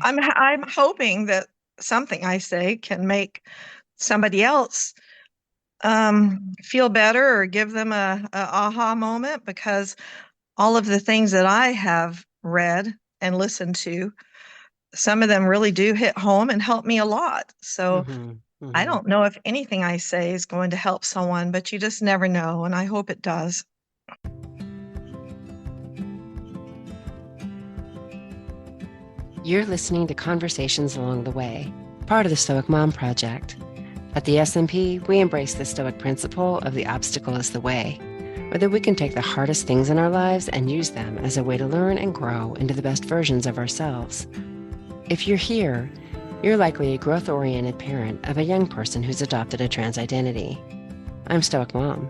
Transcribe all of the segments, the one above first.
I'm hoping that something I say can make somebody else feel better or give them a aha moment, because all of the things that I have read and listened to, some of them really do hit home and help me a lot. So Hmm. I Hmm. don't know if anything I say is going to help someone, but you just never know, and I hope it does. You're listening to Conversations Along the Way, part of the Stoic Mom Project. At the SMP, we embrace the Stoic principle of the obstacle is the way, or that we can take the hardest things in our lives and use them as a way to learn and grow into the best versions of ourselves. If you're here, you're likely a growth-oriented parent of a young person who's adopted a trans identity. I'm Stoic Mom,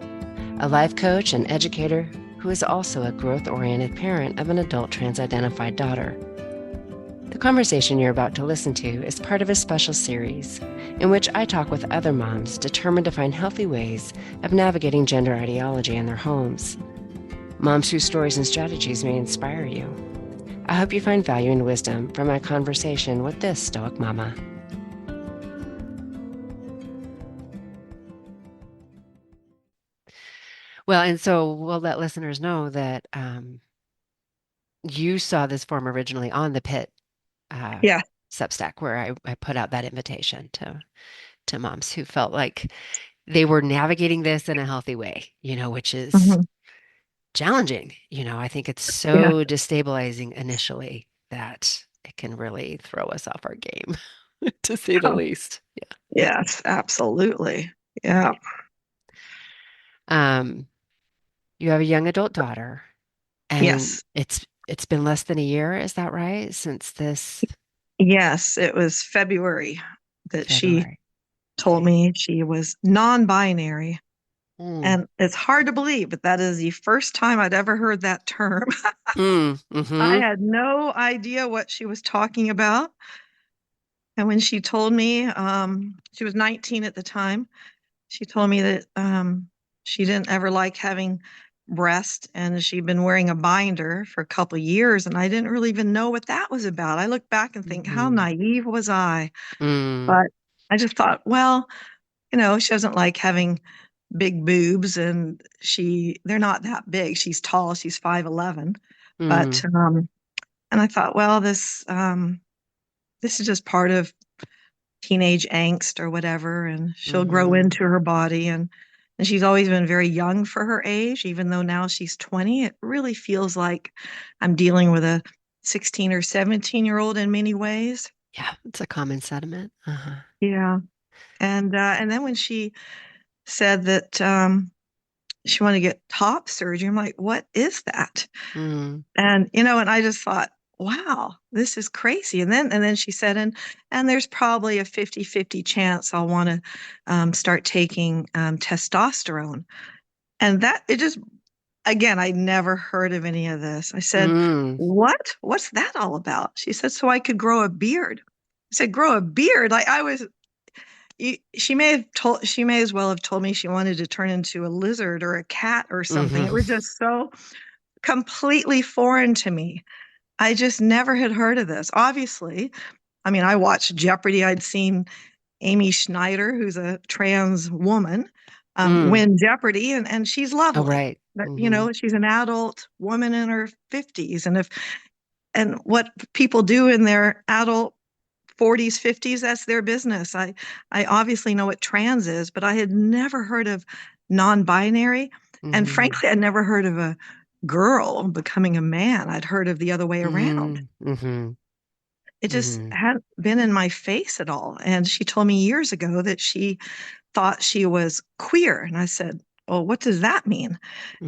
a life coach and educator who is also a growth-oriented parent of an adult trans-identified daughter. The conversation you're about to listen to is part of a special series in which I talk with other moms determined to find healthy ways of navigating gender ideology in their homes. Moms whose stories and strategies may inspire you. I hope you find value and wisdom from my conversation with this Stoic Mama. Well, and so we'll let listeners know that you saw this form originally on the Pit uh, Yeah. Substack, where I put out that invitation to moms who felt like they were navigating this in a healthy way, which is Hmm. challenging. I think it's Yeah. so destabilizing initially that it can really throw us off our game, to say the Oh, least. Yeah. yes, absolutely. Yeah. Um, you have a young adult daughter, and Yes. it's been less than a year, is that right? Since this Yes, it was February that she February. told Okay. me she was non-binary. Mm. And it's hard to believe, but that is the first time I'd ever heard that term. Mm. I Mm-hmm. had no idea what she was talking about. And when she told me, she was 19 at the time, she told me that she didn't ever like having breast, and she'd been wearing a binder for a couple of years, and I didn't really even know what that was about. I look back and think, how Mm-hmm. naive was I? Mm. But I just thought, well, she doesn't like having big boobs, and they're not that big. She's tall, she's 5'11". But Mm. and I thought, well, this is just part of teenage angst or whatever, and she'll grow Mm-hmm. into her body, and she's always been very young for her age, even though now she's 20. It really feels like I'm dealing with a 16 or 17-year-old in many ways. Yeah, it's a common sentiment. Uh-huh. Yeah. And then when she said that she wanted to get top surgery, I'm like, what is that? Mm. And I just thought, wow, this is crazy. And then she said, and there's probably a 50-50 chance I'll want to start taking testosterone. And that it just again, I never heard of any of this. I said, Mm. what? What's that all about? She said, so I could grow a beard. I said, grow a beard? Like I was she may as well have told me she wanted to turn into a lizard or a cat or something. It Mm-hmm. was just so completely foreign to me. I just never had heard of this. Obviously, I mean, I watched Jeopardy. I'd seen Amy Schneider, who's a trans woman, Mm. win Jeopardy, and she's Oh, lovely. right. But Mm-hmm. she's an adult woman in her 50s, and what people do in their adult 40s, 50s, that's their business. I obviously know what trans is, but I had never heard of non-binary, and Mm-hmm. frankly, I'd never heard of a girl becoming a man. I'd heard of the other way around. Mm. Mm-hmm. It just Mm-hmm. hadn't been in my face at all. And she told me years ago that she thought she was queer. And I said, well, what does that mean?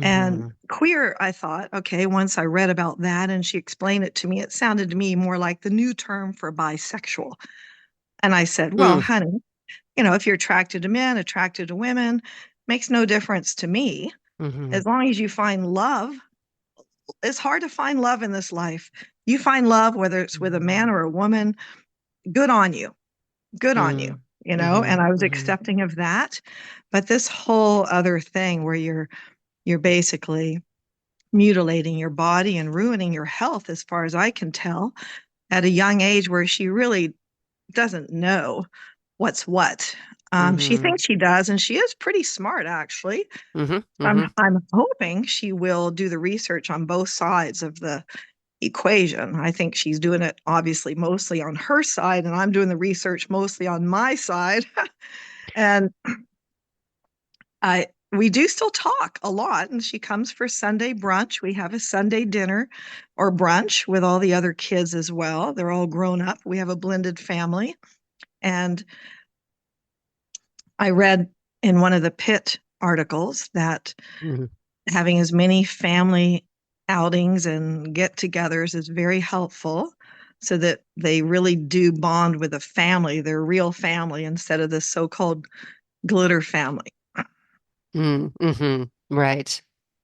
And Mm-hmm. queer, I thought, okay, once I read about that and she explained it to me, it sounded to me more like the new term for bisexual. And I said, well, Mm. honey, if you're attracted to men, attracted to women, makes no difference to me. Mm-hmm. As long as you find love, it's hard to find love in this life. You find love, whether it's with a man Mm-hmm. or a woman, good on you. Good on you, Mm. Mm-hmm. and I was Mm-hmm. accepting of that. But this whole other thing where you're basically mutilating your body and ruining your health, as far as I can tell, at a young age where she really doesn't know what's what. She Mm-hmm. thinks she does, and she is pretty smart, actually. Mm-hmm. Mm-hmm. I'm hoping she will do the research on both sides of the equation. I think she's doing it obviously mostly on her side, and I'm doing the research mostly on my side. And I we do still talk a lot, and she comes for Sunday brunch. We have a Sunday dinner or brunch with all the other kids as well. They're all grown up. We have a blended family. And I read in one of the Pitt articles that Mm-hmm. having as many family outings and get-togethers is very helpful so that they really do bond with a family, their real family, instead of this so-called glitter family. Mm-hmm. Right.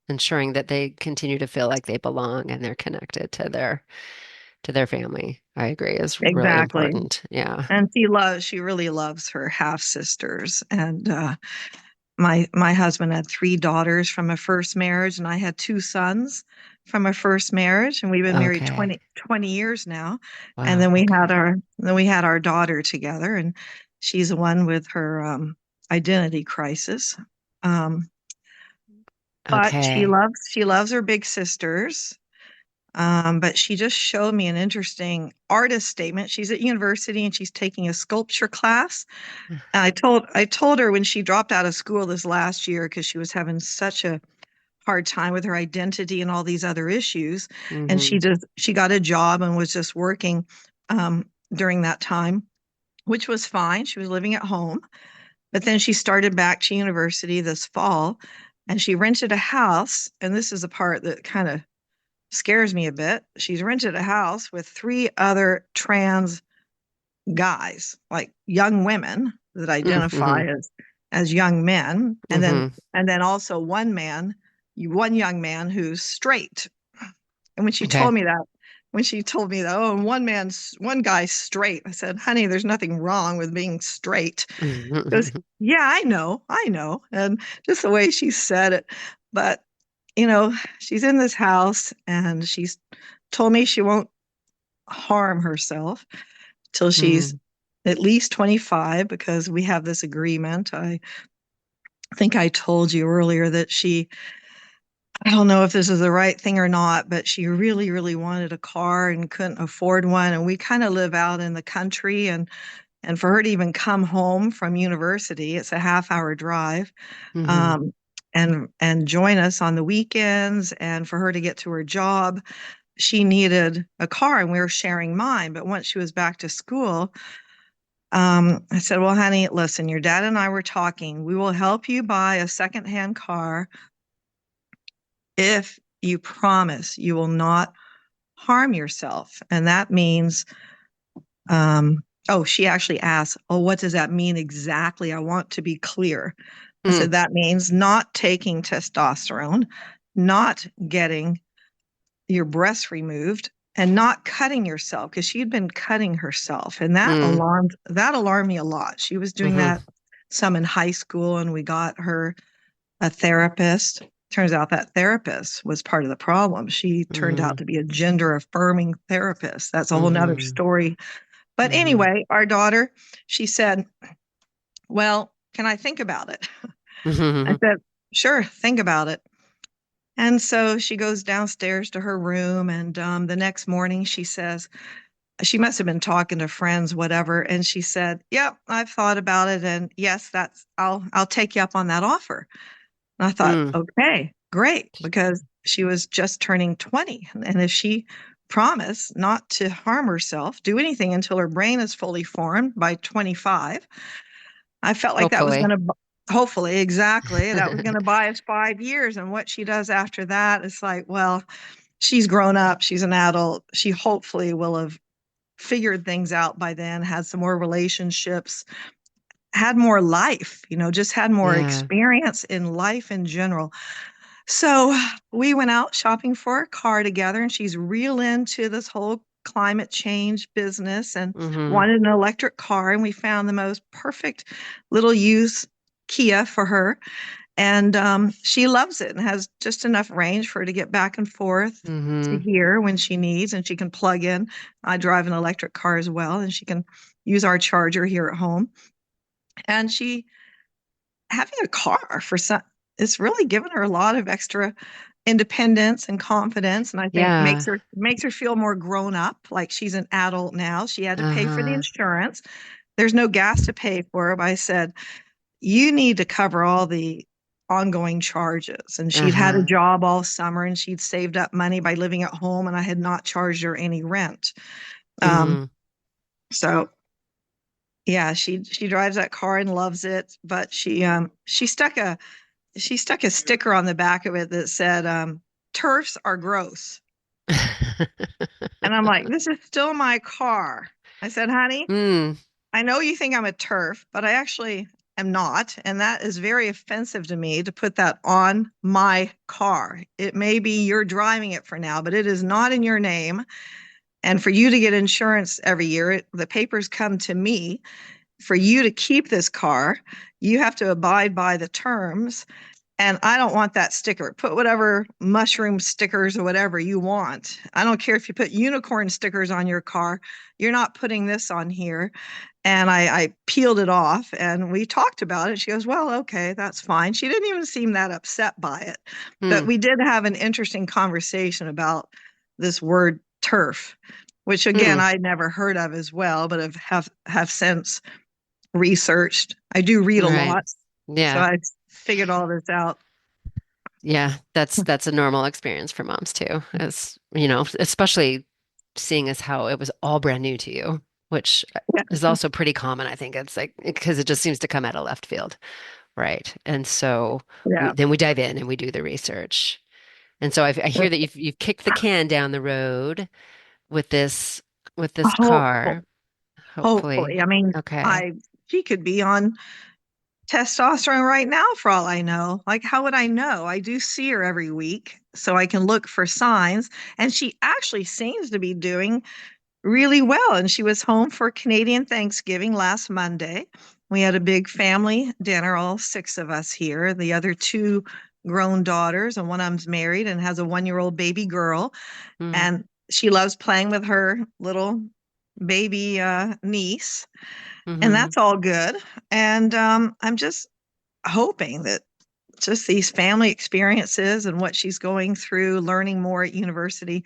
Ensuring that they continue to feel like they belong and they're connected to their family. I agree is really Exactly. important. Yeah. And she really loves her half sisters. And my husband had three daughters from a first marriage, and I had two sons from a first marriage, and we've been married Okay. 20 years now. And Wow. Okay. then we had our daughter together, and she's the one with her identity crisis. Um, but Okay. she loves her big sisters. But she just showed me an interesting artist statement. She's at university and she's taking a sculpture class. And I told her when she dropped out of school this last year because she was having such a hard time with her identity and all these other issues. And Mm-hmm. she got a job and was just working during that time, which was fine. She was living at home. But then she started back to university this fall and she rented a house. And this is the part that kind of scares me a bit. She's rented a house with three other trans guys, like young women that Mm-hmm. identify as young men, Mm-hmm. and then also one young man who's straight. And Okay. when she told me that, oh, and one guy's straight, I said, honey, there's nothing wrong with being straight. Because yeah, I know, and just the way she said it, but you know, she's in this house and she's told me she won't harm herself till she's Mm. at least 25 because we have this agreement. I think I told you earlier that I don't know if this is the right thing or not, but she really, really wanted a car and couldn't afford one. And we kind of live out in the country and for her to even come home from university, it's a half-hour drive, Mm-hmm. um, and join us on the weekends. And for her to get to her job, she needed a car, and we were sharing mine. But once she was back to school, I said, "Well, honey, listen, your dad and I were talking. We will help you buy a secondhand car if you promise you will not harm yourself." And that means oh, she actually asked, oh, what does that mean exactly? I want to be clear. I Mm. said, that means not taking testosterone, not getting your breasts removed, and not cutting yourself because she'd been cutting herself. And Mm. that alarmed me a lot. She was doing Mm-hmm. that some in high school, and we got her a therapist. Turns out that therapist was part of the problem. She turned Mm-hmm. out to be a gender affirming therapist. That's a whole nother Mm-hmm. story. But Mm-hmm. anyway, our daughter, she said, well, can I think about it? I Mm-hmm. said, sure, think about it. And so she goes downstairs to her room. And the next morning, she says, she must have been talking to friends, whatever. And she said, yep, I've thought about it. And yes, I'll take you up on that offer. And I thought, Mm. okay, great, because she was just turning 20. And if she promised not to harm herself, do anything until her brain is fully formed by 25, I felt like that was going Hopefully. to, hopefully, exactly, that was going to buy us 5 years. And what she does after that, it's like, well, she's grown up, she's an adult. She hopefully will have figured things out by then, had some more relationships, had more life, just had more Yeah. experience in life in general. So we went out shopping for a car together, and she's real into this whole climate change business and Mm-hmm. wanted an electric car. And we found the most perfect little used Kia for her. And she loves it and has just enough range for her to get back and forth to Mm-hmm. here when she needs. And she can plug in. I drive an electric car as well, and she can use our charger here at home. And she having a car for some, it's really given her a lot of extra independence and confidence, and I think Yeah. makes her feel more grown up, like she's an adult now. She had to pay for the Uh-huh. insurance. There's no gas to pay for, but I said, you need to cover all the ongoing charges. And she'd had a Uh-huh. job all summer and she'd saved up money by living at home, and I had not charged her any rent. Um, Mm-hmm. so yeah, she drives that car and loves it, but she stuck a sticker on the back of it that said, turfs are gross. And I'm like, this is still my car. I said, honey, Mm. I know you think I'm a turf, but I actually am not. And that is very offensive to me to put that on my car. It may be you're driving it for now, but it is not in your name. And for you to get insurance every year, the papers come to me. For you to keep this car, you have to abide by the terms. And I don't want that sticker. Put whatever mushroom stickers or whatever you want. I don't care if you put unicorn stickers on your car. You're not putting this on here. And I peeled it off and we talked about it. She goes, well, okay, that's fine. She didn't even seem that upset by it. But Mm. we did have an interesting conversation about this word turf, which again, Mm. I'd never heard of as well, but have since researched. I do read a Right. lot. So Yeah. I figured all this out. Yeah. That's a normal experience for moms too, as you know, especially seeing as how it was all brand new to you, which Yeah. is also pretty common. I think it's like because it just seems to come out of left field. Right. And so Yeah. we dive in and we do the research. And so I hear that you've kicked the can down the road with this Hopeful, car. Hopefully. hopefully. I mean, Okay. I she could be on testosterone right now for all I know. Like, how would I know? I do see her every week, so I can look for signs. And she actually seems to be doing really well. And she was home for Canadian Thanksgiving last Monday. We had a big family dinner, all six of us here. The other two grown daughters, and one of them's married and has a 1-year-old baby girl. Mm, And she loves playing with her little baby niece, and mm-hmm. that's all good. And I'm just hoping that just these family experiences and what she's going through, learning more at university,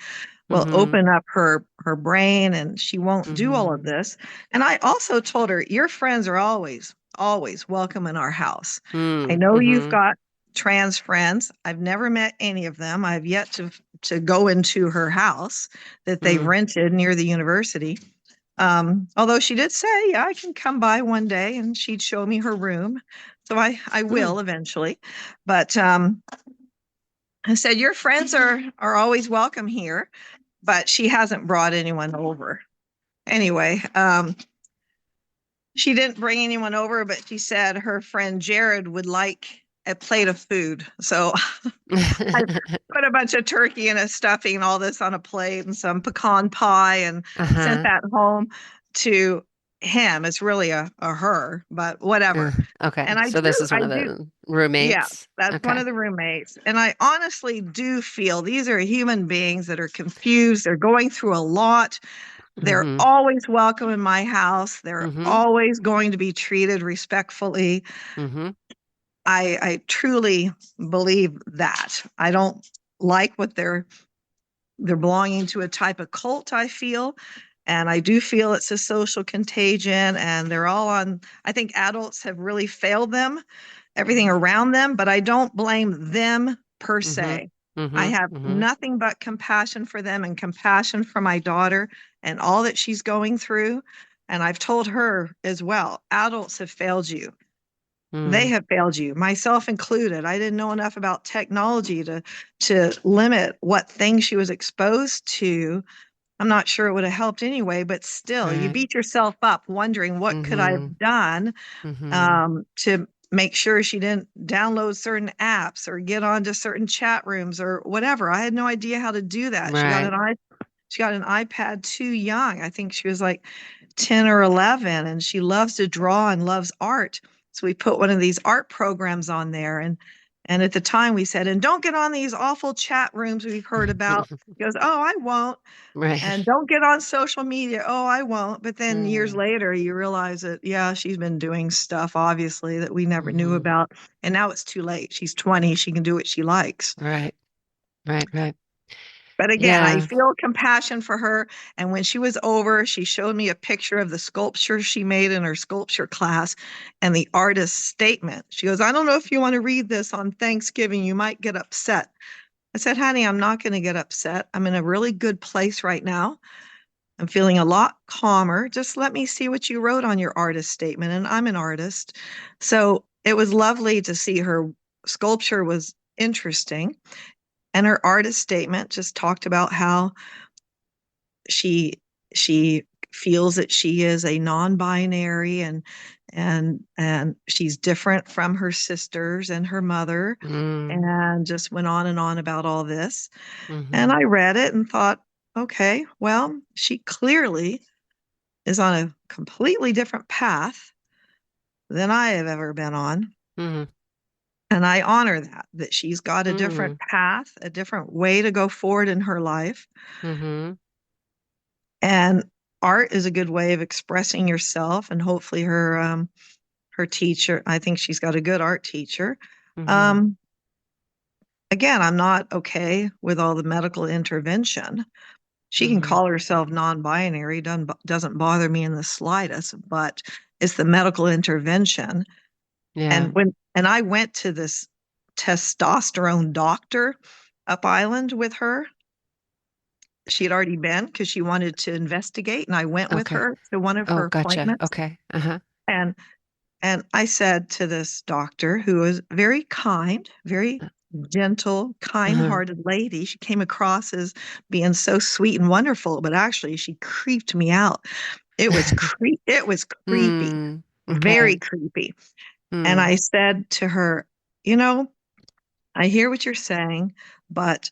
will Mm-hmm. open up her brain, and she won't do all Mm-hmm. of this. And I also told her, your friends are always welcome in our house. I Mm, know you've mm-hmm. got trans friends. I've never met any of them. I've yet to go into her house that they Mm, rented near the university. Although she did say, yeah, I can come by one day and she'd show me her room. So I mm. will eventually. But I said, your friends are always welcome here, but she hasn't brought anyone over. Anyway, she didn't bring anyone over, but she said her friend Jared would like a plate of food. So I put a bunch of turkey and a stuffing and all this on a plate and some pecan pie and sent Uh-huh. that home to him. It's really a her, but Uh, whatever. okay. And So this is one I of do, the yeah, roommates. that's one Okay. of the roommates. And I honestly do feel these are human beings that are confused. They're going through a lot. They're Mm-hmm. always welcome in my house. They're Mm-hmm. always going to be treated respectfully. Mm-hmm. I truly believe that. I don't like what they're belonging to a type of cult, I feel. And I do feel it's a social contagion, and they're all on, I think adults have really failed them, everything around them, but I don't blame them per Mm-hmm. se. I Mm-hmm. have Mm-hmm. nothing but compassion for them and compassion for my daughter and all that she's going through. And I've told her as well, adults have failed you. They Mm, have failed you, myself included. I didn't know enough about technology to limit what things she was exposed to. I'm not sure it would have helped anyway, but still, you right. beat yourself up wondering what could I Mm-hmm. have done Mm-hmm. to make sure she didn't download certain apps or get onto certain chat rooms or whatever. I had no idea how to do that. Right. She got an iPad too young. I think she was like 10 or 11, and she loves to draw and loves art. So we put one of these art programs on there. And at the time we said, and don't get on these awful chat rooms we've heard about. He goes, oh, I won't. Right. And don't get on social media. Oh, I won't. But then years Mm, later, you realize that, yeah, she's been doing stuff, obviously, that we never knew hmm. about. And now it's too late. She's 20. She can do what she likes. Right. Right. Right. But again, I Yeah. feel compassion for her. And when she was over, she showed me a picture of the sculpture she made in her sculpture class and the artist's statement. She goes, I don't know if you want to read this on Thanksgiving. You might get upset. I said, honey, I'm not going to get upset. I'm in a really good place right now. I'm feeling a lot calmer. Just let me see what you wrote on your artist statement. And I'm an artist. So it was lovely to see her sculpture was interesting. And her artist statement just talked about how she she feels that she is a non-binary and she's different from her sisters and her mother, Mm, and just went on about all this. And hmm. I read it and thought, okay, well, she clearly is on a completely different path than I have ever been on. Hmm. And I honor that she's got a different Mm, path, a different way to go forward in her life. hmm. And art is a good way of expressing yourself. And hopefully her teacher, I think she's got a good art teacher. Hmm. Um, Again, I'm not okay with all the medical intervention. She can Hmm. call herself non-binary, doesn't bother me in the slightest, but it's the medical intervention. Yeah. And I went to this testosterone doctor up island with her. She had already been because she wanted to investigate, and I went with Okay. her to one of Oh, her gotcha. appointments. Okay. Uh-huh. And and I said to this doctor, who was very kind, very gentle, Uh-huh. kind-hearted lady. She came across as being so sweet and wonderful, but actually she creeped me out. It was creepy, Mm, very okay. creepy. And Mm, I said to her, you know, I hear what you're saying, but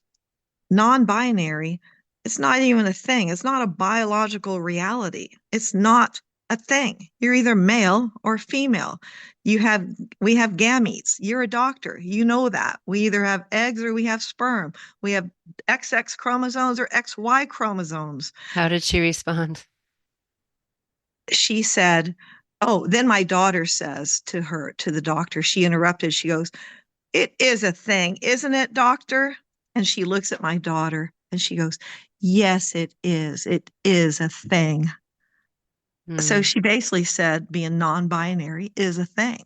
non-binary, it's not even a thing. It's not a biological reality. It's not a thing. You're either male or female. You have we have gametes. You're a doctor. You know that. We either have eggs or we have sperm. We have XX chromosomes or XY chromosomes. how did she respond? She said, "Oh, then my daughter says to the doctor, she interrupted. She goes, it is a thing, isn't it, doctor?" And she looks at my daughter and she goes, yes, it is. It is a thing. So Mm, she basically said being non binary is a thing.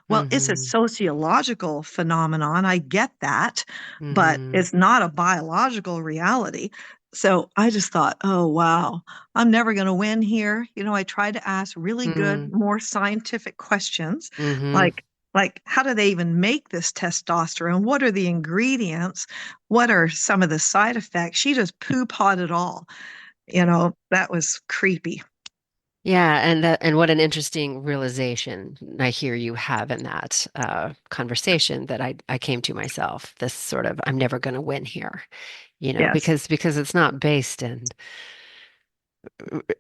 Well, it's a mm-hmm. sociological phenomenon. I get that, but Mm-hmm. it's not a biological reality. So I just thought, oh, wow, I'm never going to win here. I tried to ask really good, Mm, more scientific questions mm-hmm. like, how do they even make this testosterone? What are the ingredients? What are some of the side effects? She just poo-pawed it all. That was creepy. Yeah, and what an interesting realization I hear you have in that conversation that I came to myself. This sort of I'm never going to win here, Yes. because it's not based in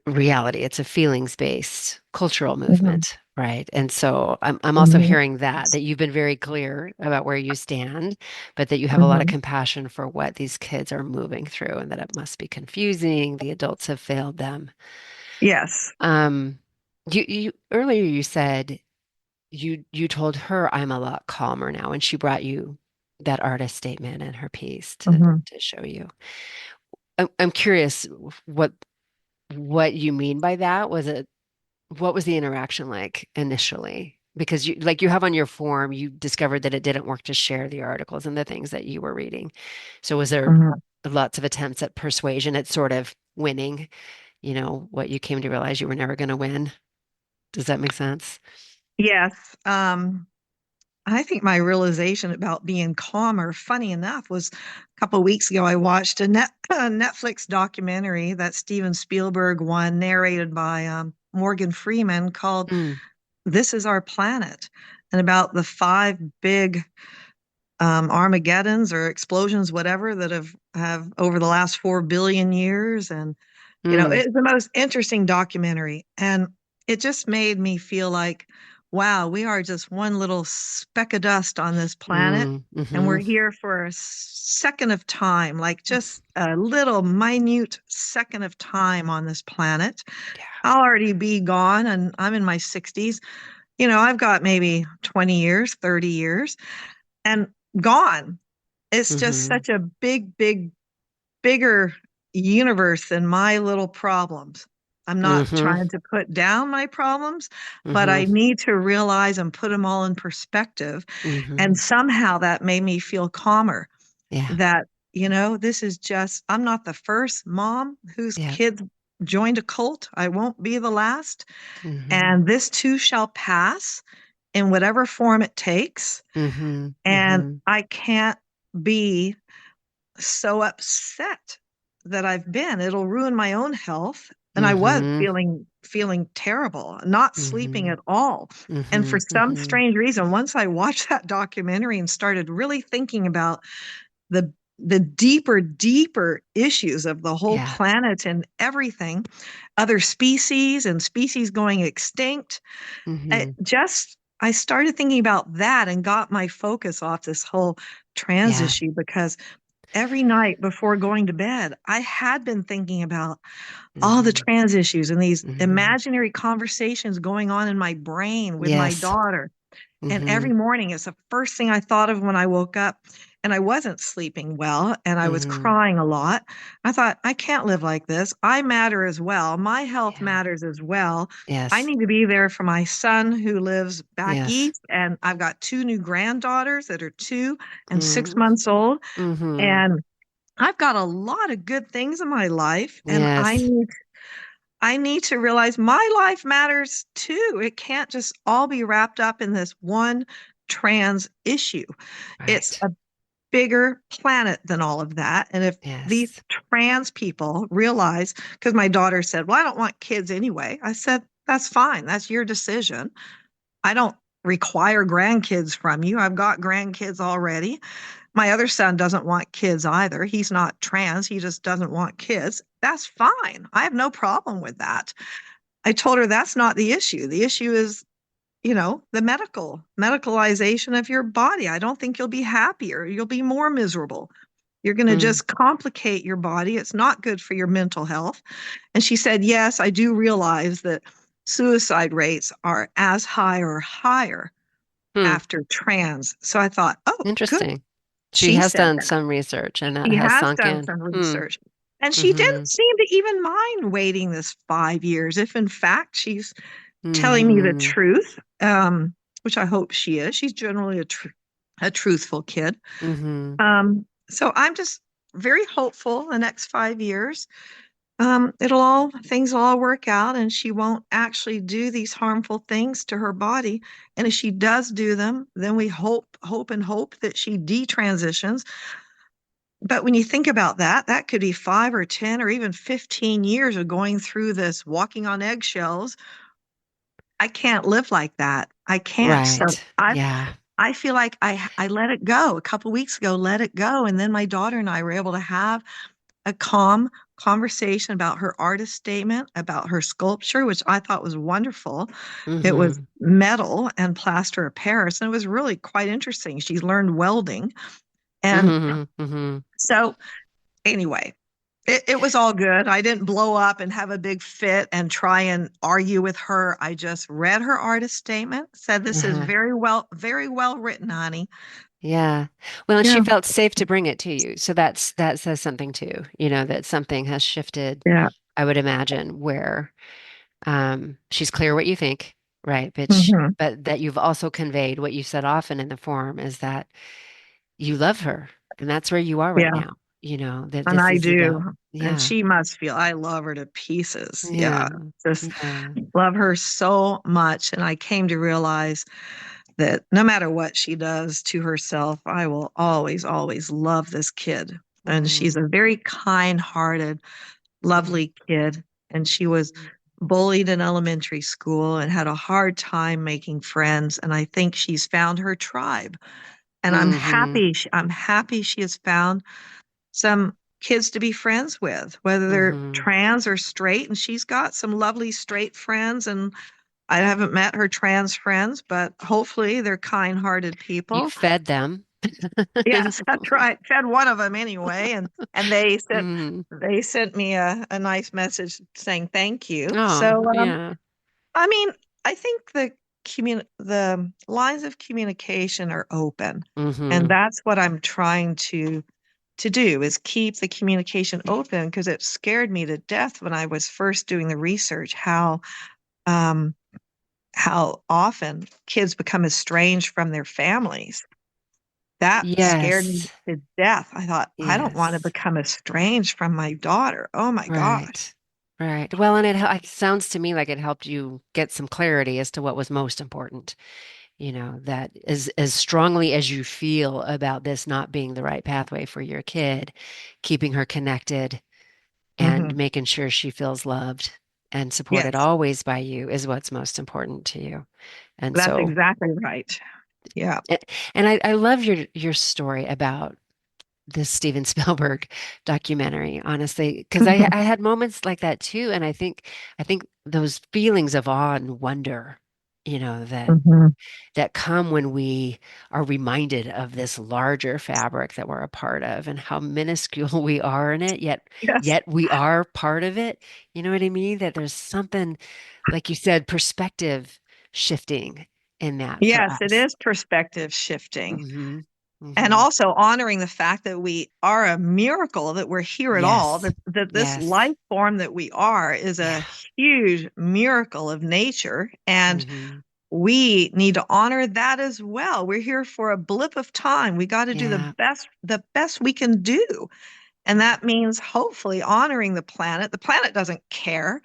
reality. It's a feelings-based cultural Mhm. movement, right? And so I'm also Mhm. hearing that you've been very clear about where you stand, but that you have a lot of Mhm. compassion for what these kids are moving through and that it must be confusing. The adults have failed them. Yes. Um, you earlier you said you told her I'm a lot calmer now, and she brought you that artist statement in her piece to Mhm. show you. I'm curious what you mean by that. What was the interaction like initially? Because you have on your form, you discovered that it didn't work to share the articles and the things that you were reading. So was there Mhm. lots of attempts at persuasion, at sort of winning, what you came to realize you were never going to win? Does that make sense? Yes. I think my realization about being calmer, funny enough, was a couple of weeks ago. I watched a Netflix documentary that Steven Spielberg one, narrated by Morgan Freeman, called Mm, "This Is Our Planet," and about the five big Armageddons or explosions, whatever, that have over the last 4 billion years. And mm, it's the most interesting documentary, and it just made me feel like wow, we are just one little speck of dust on this planet. And we're Mm-hmm. here for a second of time, like just a little minute second of time on this planet. Yeah. I'll already be gone and I'm in my 60s. I've got maybe 20 years, 30 years and gone. It's just Mm-hmm. such a bigger universe than my little problems. I'm not Mm-hmm. trying to put down my problems, but Mm-hmm. I need to realize and put them all in perspective. Mm-hmm. And somehow that made me feel calmer Yeah. that, this is just, I'm not the first mom whose Yeah. kids joined a cult. I won't be the last. Mm-hmm. And this too shall pass in whatever form it takes. Mm-hmm. And Mm-hmm. I can't be so upset that I've been. It'll ruin my own health. And I was Mm-hmm. feeling terrible, not sleeping Mm-hmm. at all. And Mm-hmm. for some Mm-hmm. strange reason, once I watched that documentary and started really thinking about the deeper issues of the whole Yeah. planet and everything, other species and species going extinct, Mm-hmm. I started thinking about that and got my focus off this whole trans Yeah. issue because every night before going to bed, I had been thinking about all the Mm-hmm. trans issues and these Mm-hmm. imaginary conversations going on in my brain with my Yes. daughter. And Mm-hmm. every morning, it's the first thing I thought of when I woke up. And I wasn't sleeping well and I was Mm-hmm. crying a lot. I thought, I can't live like this. I matter as well. My health Yeah. matters as well. I Yes. need to be there for my son who lives back Yes. east. And I've got two new granddaughters that are 2 and 6 Mm-hmm. months old. Mm-hmm. And I've got a lot of good things in my life. And Yes. I need to realize my life matters too. It can't just all be wrapped up in this one trans issue. It's Right. a bigger planet than all of that. And if these Yes. trans people realize, because my daughter said, well, I don't want kids anyway. I said, that's fine. That's your decision. I don't require grandkids from you. I've got grandkids already. My other son doesn't want kids either. He's not trans. He just doesn't want kids. That's fine. I have no problem with that. I told her that's not the issue. The issue is, the medicalization of your body. I don't think you'll be happier. You'll be more miserable. You're going to Mm. just complicate your body. It's not good for your mental health. And she said, yes, I do realize that suicide rates are as high or higher Hmm. after trans. So I thought, oh, good. Interesting. She She has said done that. some research and that She has has sunk done in. some Hmm. research. And she Mm-hmm. didn't seem to even mind waiting this 5 years, if in fact she's telling me the Mm-hmm. truth, which I hope she is. She's generally a truthful kid. Mm-hmm. So I'm just very hopeful the next 5 years. Things will all work out and she won't actually do these harmful things to her body. And if she does do them, then we hope that she detransitions. But when you think about that, that could be 5 or 10 or even 15 years of going through this, walking on eggshells. I can't live like that. I can't. So Right. I Yeah. I feel like I let it go a couple weeks ago, let it go. And then my daughter and I were able to have a calm conversation about her artist statement, about her sculpture, which I thought was wonderful. It was Mm-hmm. metal and plaster of Paris, and it was really quite interesting. She learned welding. And Mm-hmm. Mm-hmm. so anyway, it was all good. I didn't blow up and have a big fit and try and argue with her. I just read her artist statement, said this is Uh-huh. very well written, honey. Yeah. Well, and she Yeah, felt safe to bring it to you. So that says something too, that something has shifted, yeah. I would imagine, where she's clear what you think, right? Hmm. But that you've also conveyed what you said often in the forum is that you love her, and that's where you are right Yeah, now. That and this I is do. about, And yeah, she must feel I love her to pieces. yeah, Yeah, just yeah. love her so much. And I came to realize that no matter what she does to herself, I will always love this kid. And she's Mm, a very kind hearted, mm, lovely kid. And she was bullied in elementary school and had a hard time making friends. And I think she's found her tribe. And mm-hmm, I'm happy she has found some kids to be friends with, whether they're mm-hmm, trans or straight. And she's got some lovely straight friends and I haven't met her trans friends, but hopefully they're kind-hearted You people. fed them. Yes, that's right. Fed one of them anyway, and Mm. they sent me a nice message saying thank you. Oh, So yeah. I mean, I think the lines of communication are open, and Mm-hmm. that's what I'm trying to do is keep the communication open because it scared me to death when I was first doing the research um how often kids become estranged from their families. That scared me Yes. to death. I thought, I don't want to Yes. become estranged from my daughter. Oh my gosh. Right. Right. Well, and it sounds to me like it helped you get some clarity as to what was most important. That as strongly as you feel about this not being the right pathway for your kid, keeping her connected and Hmm. making sure she feels loved and supported Yes, always by you is what's most important to you. And that's so, exactly right. Yeah. a- and I love your story about this Steven Spielberg documentary, honestly, because I had moments like that too, and I think those feelings of awe and wonder, that Hmm. that come when we are reminded of this larger fabric that we're a part of and how minuscule we are in it, yet Yes. yet we are part of it. You know what I mean? That there's something, like you said, perspective shifting in that for Yes, it us. is perspective shifting. Hmm. And Hmm. also honoring the fact that we are a miracle, that we're here at all, Yes. that this Yes. life form that we are is a Yeah. huge miracle of nature. And Hmm. we need to honor that as well. We're here for a blip of time. We got to do Yeah. the best we can do. And that means hopefully honoring the planet. The planet doesn't care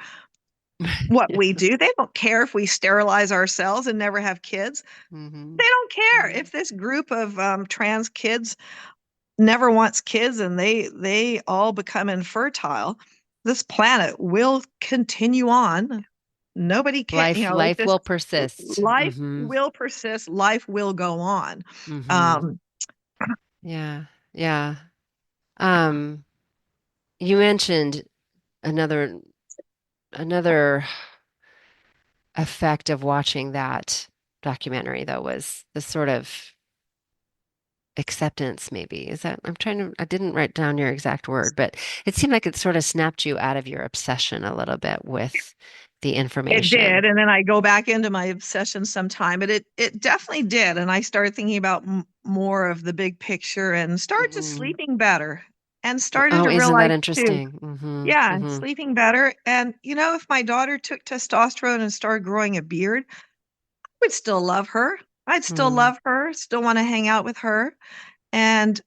what we do. They don't care if we sterilize ourselves and never have kids. Hmm. They don't care Hmm. if this group of trans kids never wants kids and they all become infertile. This planet will continue on. Nobody can, it Life just will persist. life Hmm. will persist. Life will go on. Hmm. Um, Yeah. Yeah. Um, you mentioned another another effect of watching that documentary, though, was the sort of acceptance, maybe. I didn't write down your exact word, but it seemed like it sort of snapped you out of your obsession a little bit with the it did, information. and then I go back into my obsession sometime, but it definitely did, and I started thinking about more of the big picture and started just Hmm. sleeping better, and started Oh, to isn't that realize too, interesting? Hmm. yeah, Hmm. sleeping better. And if my daughter took testosterone and started growing a beard, I would still love her. I'd still Hmm. love her, still want to hang out with her. And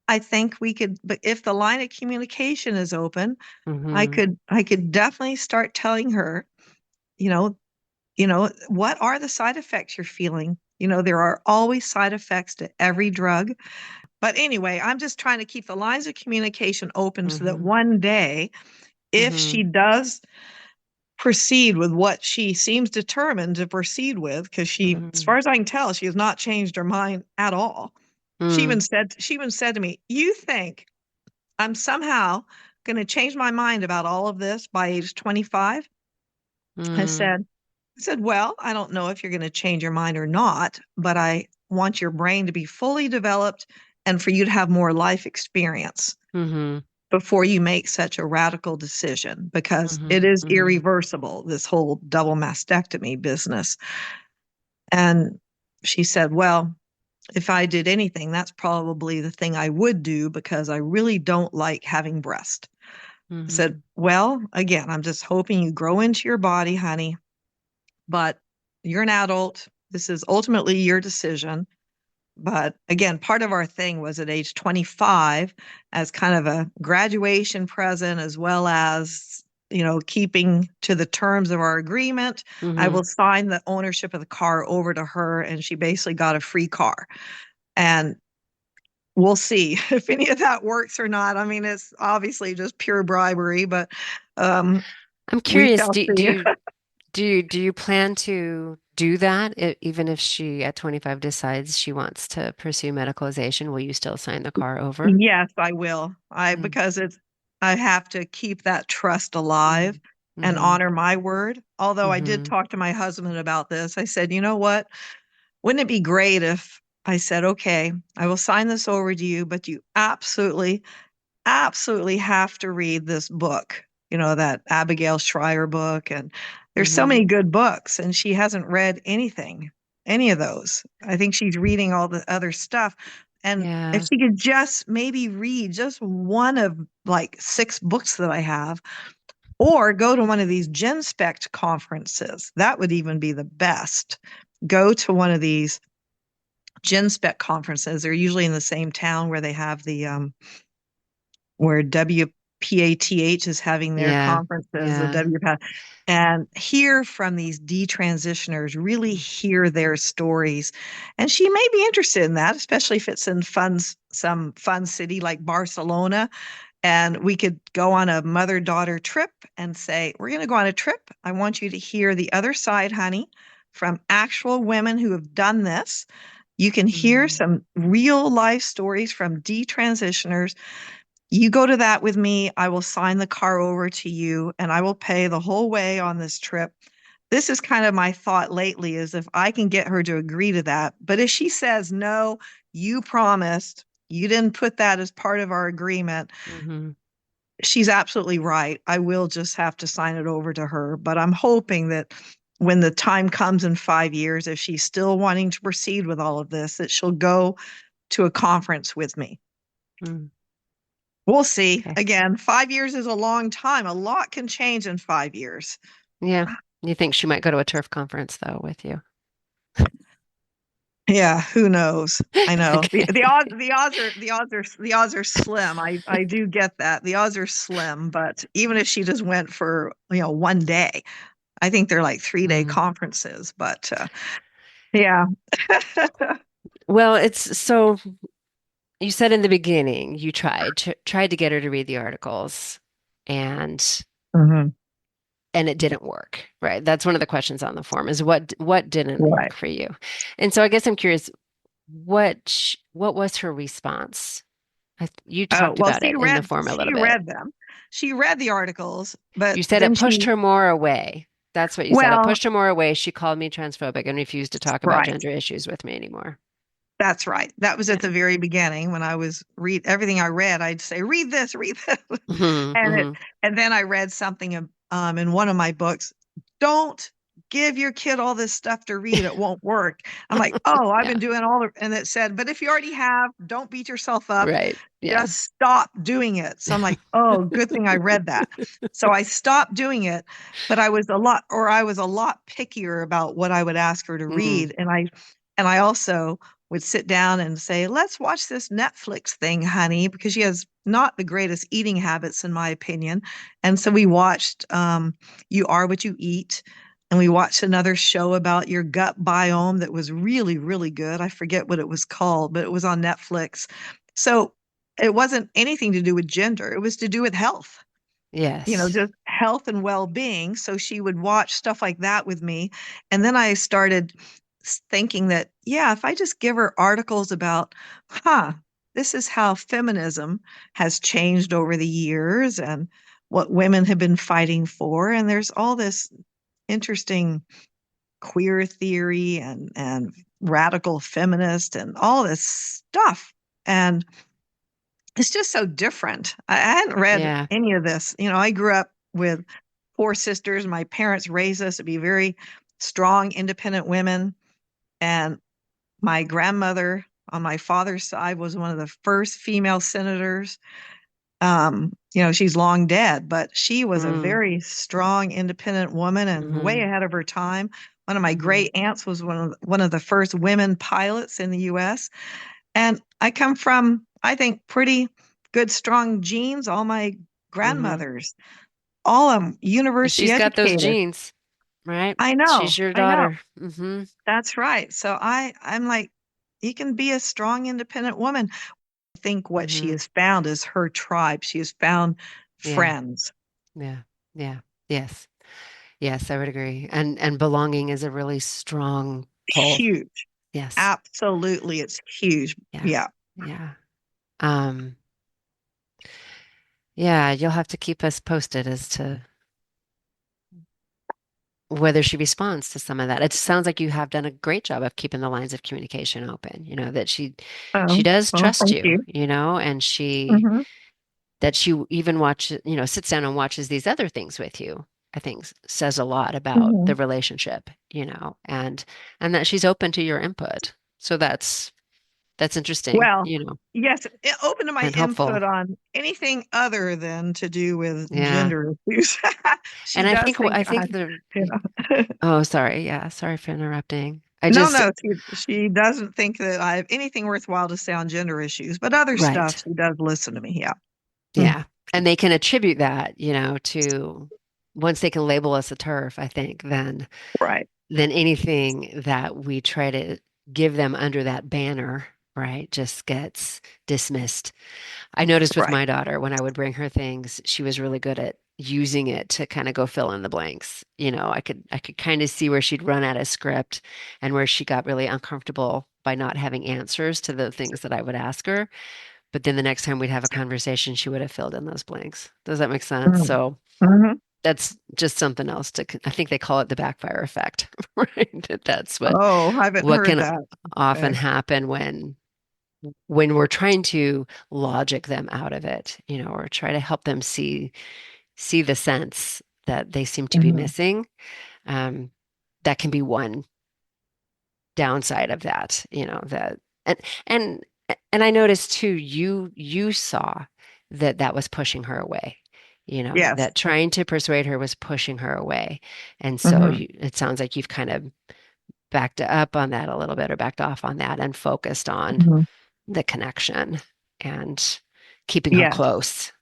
I think we could, but if the line of communication is open, Hmm. I could definitely start telling her, you know, what are the side effects you're feeling? There are always side effects to every drug. But anyway, I'm just trying to keep the lines of communication open so that Hmm. one day, if she Hmm. does proceed with what she seems determined to proceed with, because as Hmm. far as I can tell, she has not changed her mind at all. Hmm. She even said to me, "You think I'm somehow going to change my mind about all of this by age 25?" I Hmm. said, well, I don't know if you're going to change your mind or not, but I want your brain to be fully developed and for you to have more life experience Hmm. before you make such a radical decision because Hmm. it is Hmm. irreversible, this whole double mastectomy business. And she said, well, if I did anything, that's probably the thing I would do because I really don't like having breast. I said, Hmm. well, again, I'm just hoping you grow into your body, honey, but you're an adult. This is ultimately your decision. But again, part of our thing was at age 25 as kind of a graduation present, as well as, keeping to the terms of our agreement. I Hmm. will sign the ownership of the car over to her, and she basically got a free car. And we'll see if any of that works or not. I mean, it's obviously just pure bribery, but um, I'm we curious, shall see. do you plan to do that even if she at 25 decides she wants to pursue medicalization? Will you still sign the car over? Yes, I will. I Mm, because I have to keep that trust alive. mm, and Mm-hmm. honor my word. Although I did Mm-hmm. talk to my husband about this. I said, you know what? Wouldn't it be great if I said, okay, I will sign this over to you, but you absolutely have to read this book, that Abigail Schreier book. And there's so Mm-hmm. many good books, and she hasn't read any of those. I think she's reading all the other stuff. And if Yeah. she could just maybe read just one of like 6 books that I have, or go to one of these Gen Spect conferences, that would even be the best. Go to one of these Gen Spec conferences. They're usually in the same town where they have where WPATH is having their Yeah. conferences, the Yeah. WPAT, and hear from these detransitioners, really hear their stories. And she may be interested in that, especially if it's in some fun city like Barcelona. And we could go on a mother-daughter trip and say, we're going to go on a trip. I want you to hear the other side, honey, from actual women who have done this. You can hear Mm-hmm. some real life stories from detransitioners. You go to that with me. I will sign the car over to you and I will pay the whole way on this trip. This is kind of my thought lately, is if I can get her to agree to that. But if she says, no, you promised, you didn't put that as part of our agreement, Mm-hmm. she's absolutely right. I will just have to sign it over to her. But I'm hoping that when the time comes in 5 years, if she's still wanting to proceed with all of this, that she'll go to a conference with me. Mm. We'll see. Okay. Again, 5 years is a long time. A lot can change in 5 years. Yeah. You think she might go to a turf conference though with you? Yeah, who knows? I know Okay. the odds are slim. I do get that. The odds are slim, but even if she just went for, one day, I think they're like 3-day Mm. conferences. But yeah. Well, it's so you said in the beginning you tried to get her to read the articles and Mhm. and it didn't work, right? That's one of the questions on the form is what didn't work Right. for you? And so I guess I'm curious, what was her response? You Oh, talked well, about it in the form a little she bit. read them. She read the articles, but You said then it pushed she, her more away. That's what you said. It well, pushed her more away. She called me transphobic and refused to talk about right. gender issues with me anymore. That's right. That was at Yeah. the very beginning when I was read everything I read. I'd say, read this, read this. Hmm. and it, Hmm. and then I read something in one of my books. Don't give your kid all this stuff to read. It won't work. I'm like, oh, I've Yeah. been doing and it said, but if you already have, don't beat yourself up. Right. Yeah. Just stop doing it. So I'm like, oh, good thing I read that. So I stopped doing it, but I was a lot pickier about what I would ask her to Mm. read. And I also would sit down and say, let's watch this Netflix thing, honey, because she has not the greatest eating habits, in my opinion. And so we watched You Are What You Eat. And we watched another show about your gut biome that was really, really good. I forget what it was called, but it was on Netflix. So it wasn't anything to do with gender, it was to do with health, Yes. just health and well-being. So she would watch stuff like that with me. And then I started thinking that, yeah, if I just give her articles about, this is how feminism has changed over the years and what women have been fighting for. And there's all this interesting queer theory and radical feminist and all this stuff. And it's just so different. I hadn't read Yeah. any of this. I grew up with 4 sisters. My parents raised us to be very strong, independent women. And my grandmother on my father's side was one of the first female senators. She's long dead, but she was a Mm. very strong, independent woman and way Hmm. ahead of her time. One of my Hmm. great aunts was one of the first women pilots in the U.S. And I come from, I think, pretty good, strong genes. All my Hmm. grandmothers, all of them university She's got those educated. genes, right? I know, She's your I know. daughter. Hmm. That's right. So I'm like, you can be a strong, independent woman. I think what she Hmm. has found is her tribe. She has found Yeah. friends. Yeah. Yeah. Yes. Yes, I would agree. And belonging is a really strong pull. Huge. Yes. Absolutely. It's huge. Yeah. Yeah. Yeah. Um, yeah, you'll have to keep us posted as to whether she responds to some of that. It sounds like you have done a great job of keeping the lines of communication open, that she does Well, trust thank you, you. and she Hmm. that she even sits down and watches these other things with you, I think says a lot about Hmm. the relationship, and that she's open to your input. So that's interesting, Well, yes, open to my and hopeful. input on anything other than to do with Yeah. gender issues. She And I does think think I think the you know. oh, sorry. Yeah, sorry for interrupting. I No, just no, she doesn't think that I have anything worthwhile to say on gender issues, but other stuff right. she does listen to me. Yeah. Mm. Yeah. And they can attribute that, to once they can label us a turf, I think, Right. then anything that we try to give them under that banner, right, just gets dismissed. I noticed with Right. my daughter when I would bring her things, she was really good at using it to kind of go fill in the blanks. I could kind of see where she'd run out of script and where she got really uncomfortable by not having answers to the things that I would ask her. But then the next time we'd have a conversation, she would have filled in those blanks. Does that make sense? Mm. So Hmm. that's just something else I think they call it the backfire effect, right? That's Oh, I haven't what heard can that. often Okay. happen when we're trying to logic them out of it, or try to help them see the sense that they seem to be Hmm. missing. Um, that can be one downside of that, and and and I noticed too, you saw that was pushing her away, Yes. that trying to persuade her was pushing her away. And so Hmm. it sounds like you've kind of backed up on that a little bit or backed off on that and focused on Hmm. the connection and keeping her Yes. close.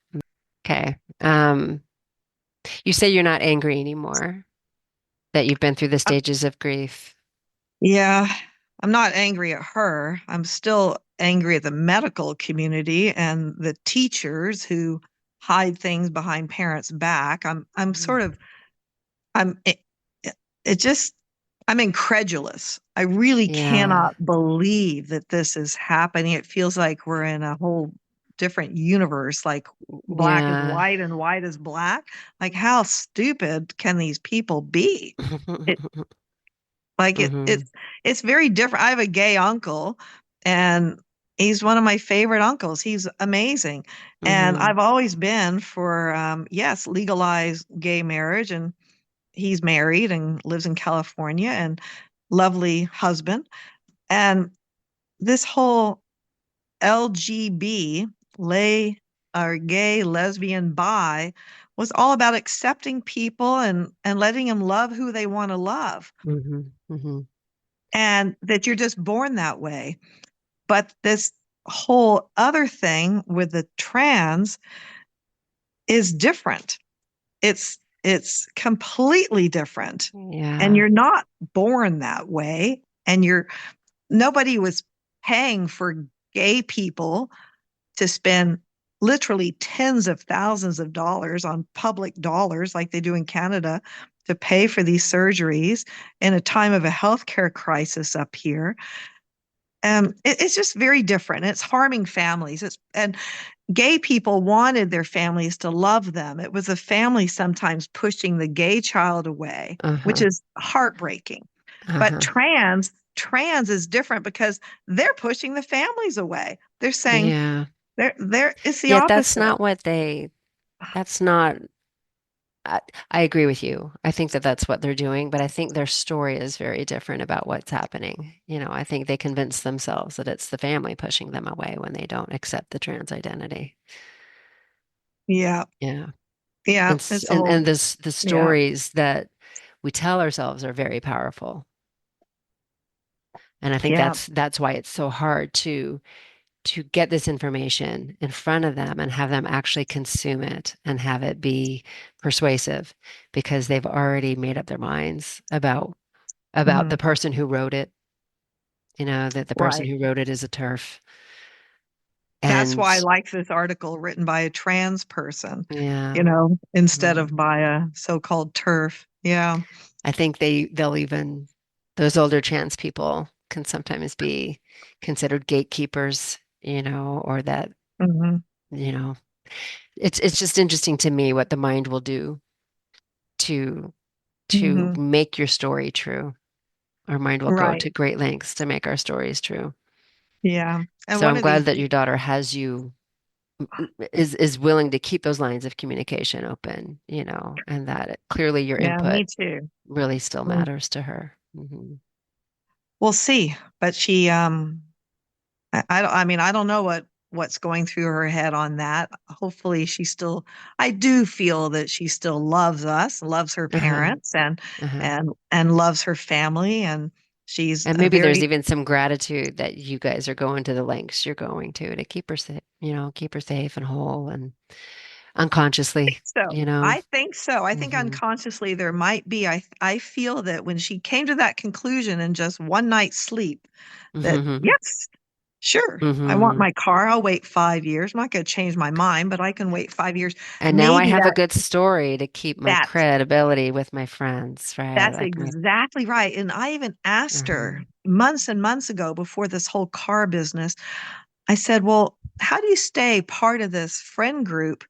Okay. You say you're not angry anymore, that you've been through the Uh, stages of grief. yeah. I'm not angry at her. I'm still angry at the medical community and the teachers who hide things behind parents' back. I'm Mhm. sort of I'm it just I'm incredulous. I really Yeah. cannot believe that this is happening. It feels like we're in a whole different universe, like black is Yeah. white and white is black. Like how stupid can these people be? It like Hmm. it's very different. I have a gay uncle and he's one of my favorite uncles. He's amazing. And Hmm. I've always been for yes, legalized gay marriage, and he's married and lives in California and lovely husband. And this whole LGB, lay or gay, lesbian, bi, was all about accepting people and letting them love who they want to love, Hmm. Hmm. and that you're just born that way. But this whole other thing with the trans is different. It's completely different. And Yeah. you're not born that way. And you're nobody was paying for gay people to spend literally tens of thousands of dollars on public dollars like they do in Canada to pay for these surgeries in a time of a healthcare crisis up here. It's just very different. It's harming families. And gay people wanted their families to love them. It was a family sometimes pushing the gay child away, which Uh-huh. is heartbreaking. But Uh-huh. trans is different because they're pushing the families away. They're saying Yeah. they're it's the Yet that's opposite. not that's not, I agree with you. I think that that's what they're doing, but I think their story is very different about what's happening. I think they convince themselves that it's the family pushing them away when they don't accept the trans identity. Yeah, Yeah. yeah, And s- it's a and whole and this the yeah. stories that we tell ourselves are very powerful. And I think Yeah. that's why it's so hard to get this information in front of them and have them actually consume it and have it be persuasive because they've already made up their minds about Hmm. the person who wrote it, that the person Right. who wrote it is a turf. That's why I And like this article written by a trans person, yeah, instead mhm. of by a so-called turf. Yeah. I think they'll even those older trans people can sometimes be considered gatekeepers, or that, Hmm. you know, it's just interesting to me what the mind will do to to Hmm. make your story true. Our mind will go Right. to great lengths to make our stories true. Yeah. And So one I'm of glad these, that your daughter has you is willing to keep those lines of communication open, and that clearly your yeah, input me too. really still Mm. matters to her. Hmm. We'll see. But I mean, I don't know what's going through her head on that. Hopefully I do feel that she still loves us, loves her Uh-huh. parents and Uh-huh. and loves her family, and she's And a maybe there's very even some gratitude that you guys are going to the lengths you're going to keep her safe, keep her safe and whole and unconsciously, so. you know. I think so. I think Hmm. unconsciously there might be. I feel that when she came to that conclusion in just one night's sleep, that Hmm. yes, sure, I want Hmm. my car. I'll wait 5 years. I'm not going to change my mind, but I can wait 5 years. And now I Maybe have a good story to keep my that's credibility with my friends, right? that's Like my, exactly right. And I even asked her uh-huh. months and months ago before this whole car business. I said, "Well, how do you stay part of this friend group?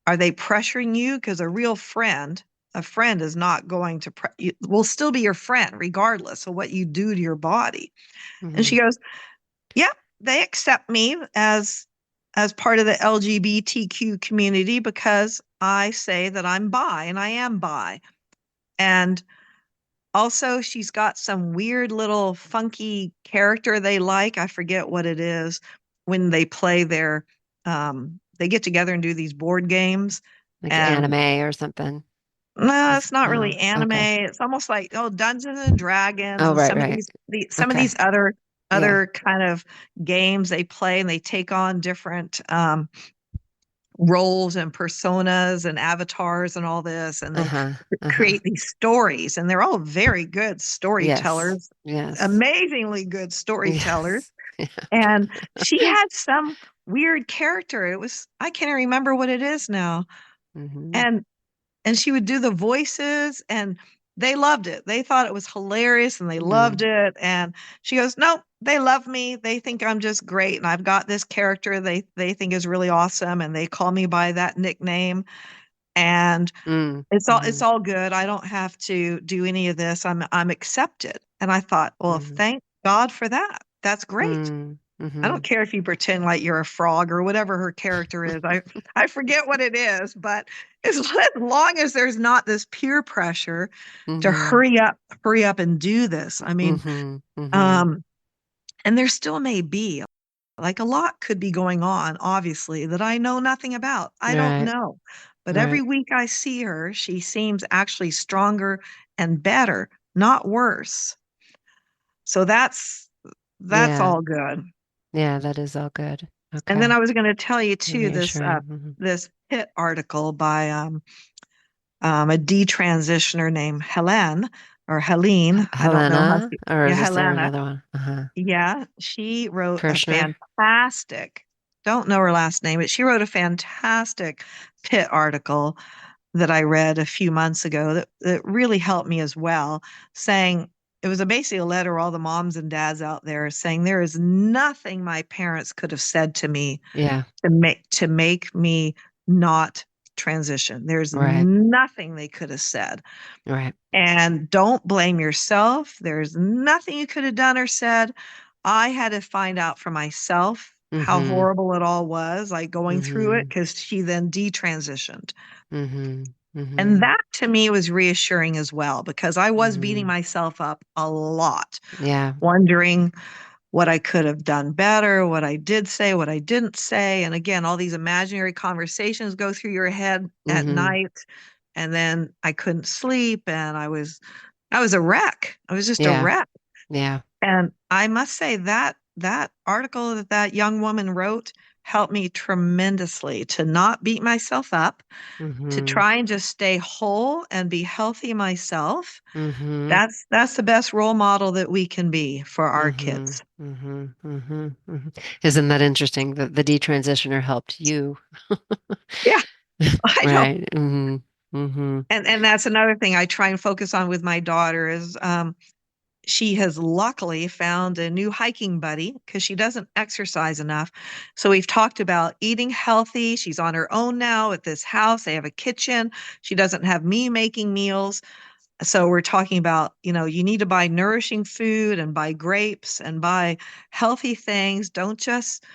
Are they pressuring you? Because a friend is not going to will still be your friend regardless of what you do to your body." And Hmm. she goes, "Yeah, they accept me as part of the LGBTQ community because I say that I'm bi and I am bi." And also, she's got some weird little funky character they like. I forget what it is when they play they get together and do these board games. Like And anime or something. no, Is it's not oh, really anime. okay. It's almost like Dungeons and Dragons Oh, and right, right. some of Okay. these Yeah. other kind of games they play, and they take on different roles and personas and avatars and all this, and they Uh-huh. Uh-huh. create these stories, and they're all very good Yes. storytellers, Yes. amazingly good storytellers. Yes. Yeah. And she had some weird character. I can't remember what it is now. Hmm. And she would do the voices, and they loved it. They thought it was hilarious and they loved Mm. it. And she goes, "No, they love me. They think I'm just great. And I've got this character they think is really awesome. And they call me by that nickname. And Mm. it's Hmm. all good. I don't have to do any of this. I'm accepted." And I thought, well, Hmm. thank God for that. That's great. Mm. I Hmm. don't care if you pretend like you're a frog or whatever her character is. I forget what it is, but as long as there's not this peer pressure to Hmm. hurry up and do this. I mean, Hmm. Hmm. um, and there still may be like a lot could be going on, obviously, that I know nothing about. I don't Right. know. But every Right. week I see her, she seems actually stronger and better, not worse. So that's Yeah. all good. Yeah, that is all good. And then Okay. I was going to tell you too Reassuring. Hmm. this Pitt article by a detransitioner named Helene. I don't know how Helena, she, or yeah, is there Helena. another one? Uh-huh. Yeah, she wrote a Kirschner. fantastic, don't know her last name, but she wrote a fantastic Pitt article that I read a few months ago that really helped me as well, saying it was basically a letter to all the moms and dads out there saying there is nothing my parents could have said to me Yeah. to make me not transition. There's Right. nothing they could have said. Right. And don't blame yourself. There's nothing you could have done or said. I had to find out for myself how Mm-hmm. horrible it all was, like going through it, Mm-hmm. because she then detransitioned. Mm-hmm. And Mm-hmm. that to me was reassuring as well, because I was beating Mm-hmm. myself up a lot, Yeah. wondering what I could have done better, what I did say, what I didn't say. And again, all these imaginary conversations go through your head at Mm-hmm. night. And then I couldn't sleep, and I was a wreck. I was just a Yeah. wreck. Yeah. And I must say that article that young woman wrote helped me tremendously to not beat myself up, to Mm-hmm. try and just stay whole and be healthy myself. Mm-hmm. That's the best role model that we can be for our Mm-hmm. kids. Mm-hmm. Mm-hmm. Mm-hmm. Isn't that interesting that the detransitioner helped you? Yeah, I know. Right. Mm-hmm. Mm-hmm. And that's another thing I try and focus on with my daughter is she has luckily found a new hiking buddy because she doesn't exercise enough. So we've talked about eating healthy. She's on her own now at this house. They have a kitchen. She doesn't have me making meals. So we're talking about, you need to buy nourishing food and buy grapes and buy healthy things. Don't just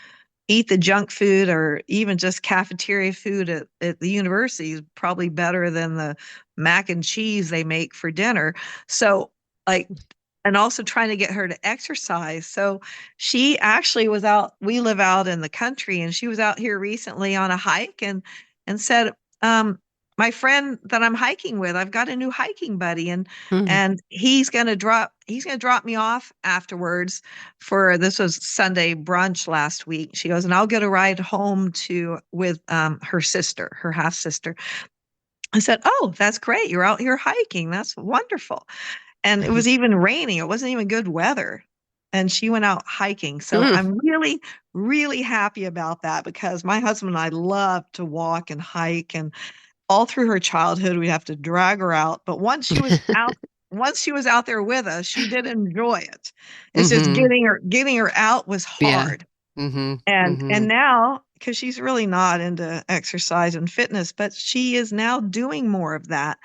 eat the junk food or even just cafeteria food at the university is probably better than the mac and cheese they make for dinner. So, like, and also trying to get her to exercise. So she actually was out, we live out in the country, and she was out here recently on a hike and said, my friend that I'm hiking with, I've got a new hiking buddy, Mm. and he's gonna drop me off afterwards for this was Sunday brunch last week. She goes, and I'll get a ride home to with her sister, her half sister. I said, "Oh, that's great. You're out here hiking. That's wonderful." And it Mhm. was even raining. It wasn't even good weather. And she went out hiking. So Mm. I'm really, really happy about that because my husband and I love to walk and hike. And all through her childhood, we'd have to drag her out. But once she was out there with us, she did enjoy it. It's just Mhm. getting her out was Yeah. hard. Mhm. And Mhm. now, because she's really not into exercise and fitness, but she is now doing more of that.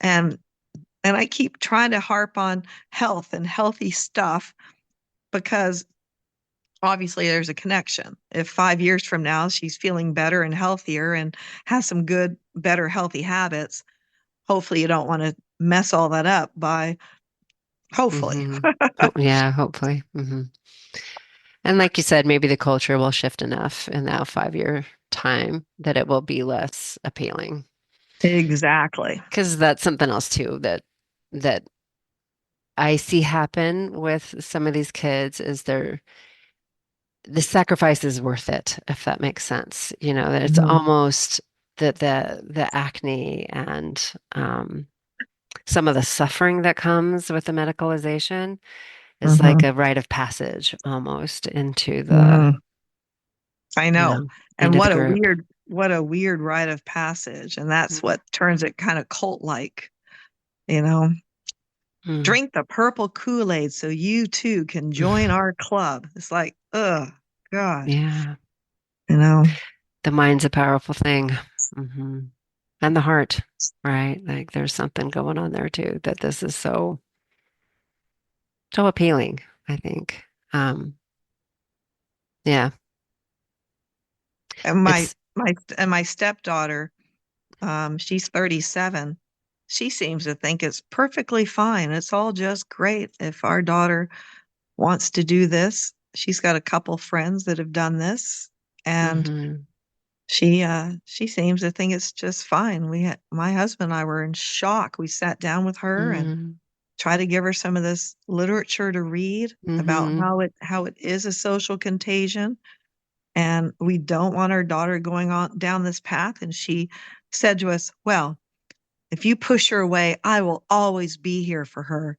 And and I keep trying to harp on health and healthy stuff because obviously there's a connection. If 5 years from now she's feeling better and healthier and has some good, better, healthy habits, hopefully you don't want to mess all that up by hopefully. Mhm. Oh, yeah, hopefully. And like you said, maybe the culture will shift enough in that 5 year time that it will be less appealing. Exactly. Because that's something else too that I see happen with some of these kids is the sacrifice is worth it, if that makes sense. That it's Mhm. almost the acne and some of the suffering that comes with the medicalization is like Mhm. a rite of passage almost into Mhm. I you know. know, And into the group. what a weird rite of passage. And that's Mm. what turns it kind of cult-like, you know. Mm. Drink the purple Kool-Aid so you too can join our club. It's like, ugh, God, Yeah, you know. the mind's a powerful thing. hmm And the heart, right? Like there's something going on there too, that this is so appealing, I think. Um, yeah, And it's my stepdaughter, she's 37. She seems to think it's perfectly fine. It's all just great if our daughter wants to do this. She's got a couple friends that have done this, and hmm she seems to think it's just fine. My husband and I were in shock. We sat down with her and hmm tried to give her some of this literature to read about hmm how it is a social contagion, and we don't want our daughter going on down this path. And she said to us, "Well, if you push her away, I will always be here for her."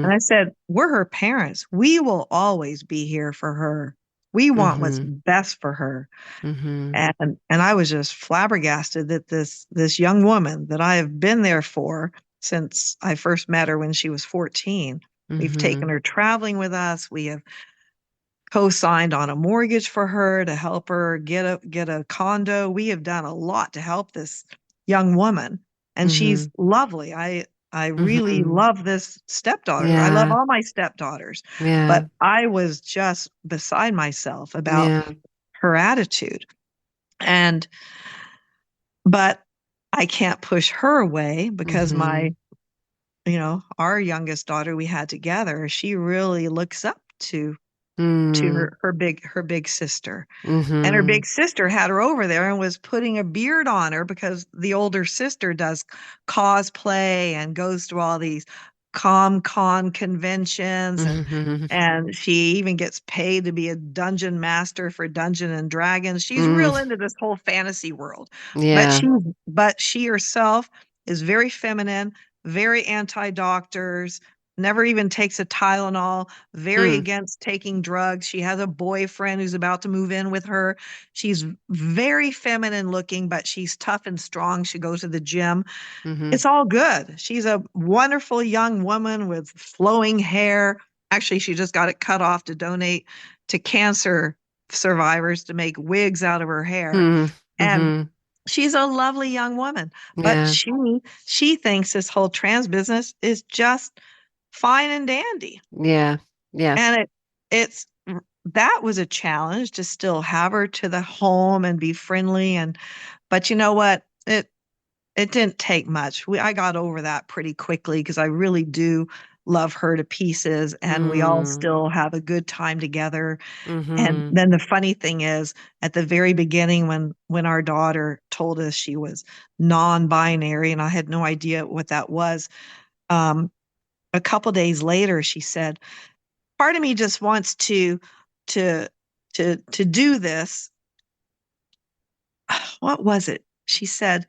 And hmm I said, "We're her parents. We will always be here for her. We want what's hmm best for her." hmm And I was just flabbergasted that this young woman that I have been there for since I first met her when she was 14. We've taken hmm her traveling with us. We have co-signed on a mortgage for her to help her get a condo. We have done a lot to help this young woman, and she's hmm lovely. I really hmm love this stepdaughter. I love Yeah, all my stepdaughters, yeah, but I was just beside myself about yeah. her attitude. And but I can't push her away because hmm our youngest daughter we had together, she really looks up to mm her big sister. And her hmm big sister had her over there and was putting a beard on her because the older sister does cosplay and goes to all these con conventions, hmm and she even gets paid to be a dungeon master for Dungeon and Dragons. She's mm real into this whole fantasy world. But Yeah. she herself is very feminine, very anti-doctors, never even takes a Tylenol, very Mm. against taking drugs. She has a boyfriend who's about to move in with her. She's very feminine looking, but she's tough and strong. She goes to the gym. hmm It's all good. She's a wonderful young woman with flowing hair. Actually, she just got it cut off to donate to cancer survivors to make wigs out of her hair. mm And hmm She's a lovely young woman, but Yeah. she thinks this whole trans business is just fine and dandy. Yeah. Yeah. And it's that was a challenge to still have her to the home and be friendly and but you know what? It didn't take much. I got over that pretty quickly because I really do love her to pieces and we all Mm. still have a good time together. And Mm-hmm. then the funny thing is, at the very beginning, when our daughter told us she was non-binary, and I had no idea what that was, um, a couple days later, she said, "Part of me just wants to to do this." What was it? She said,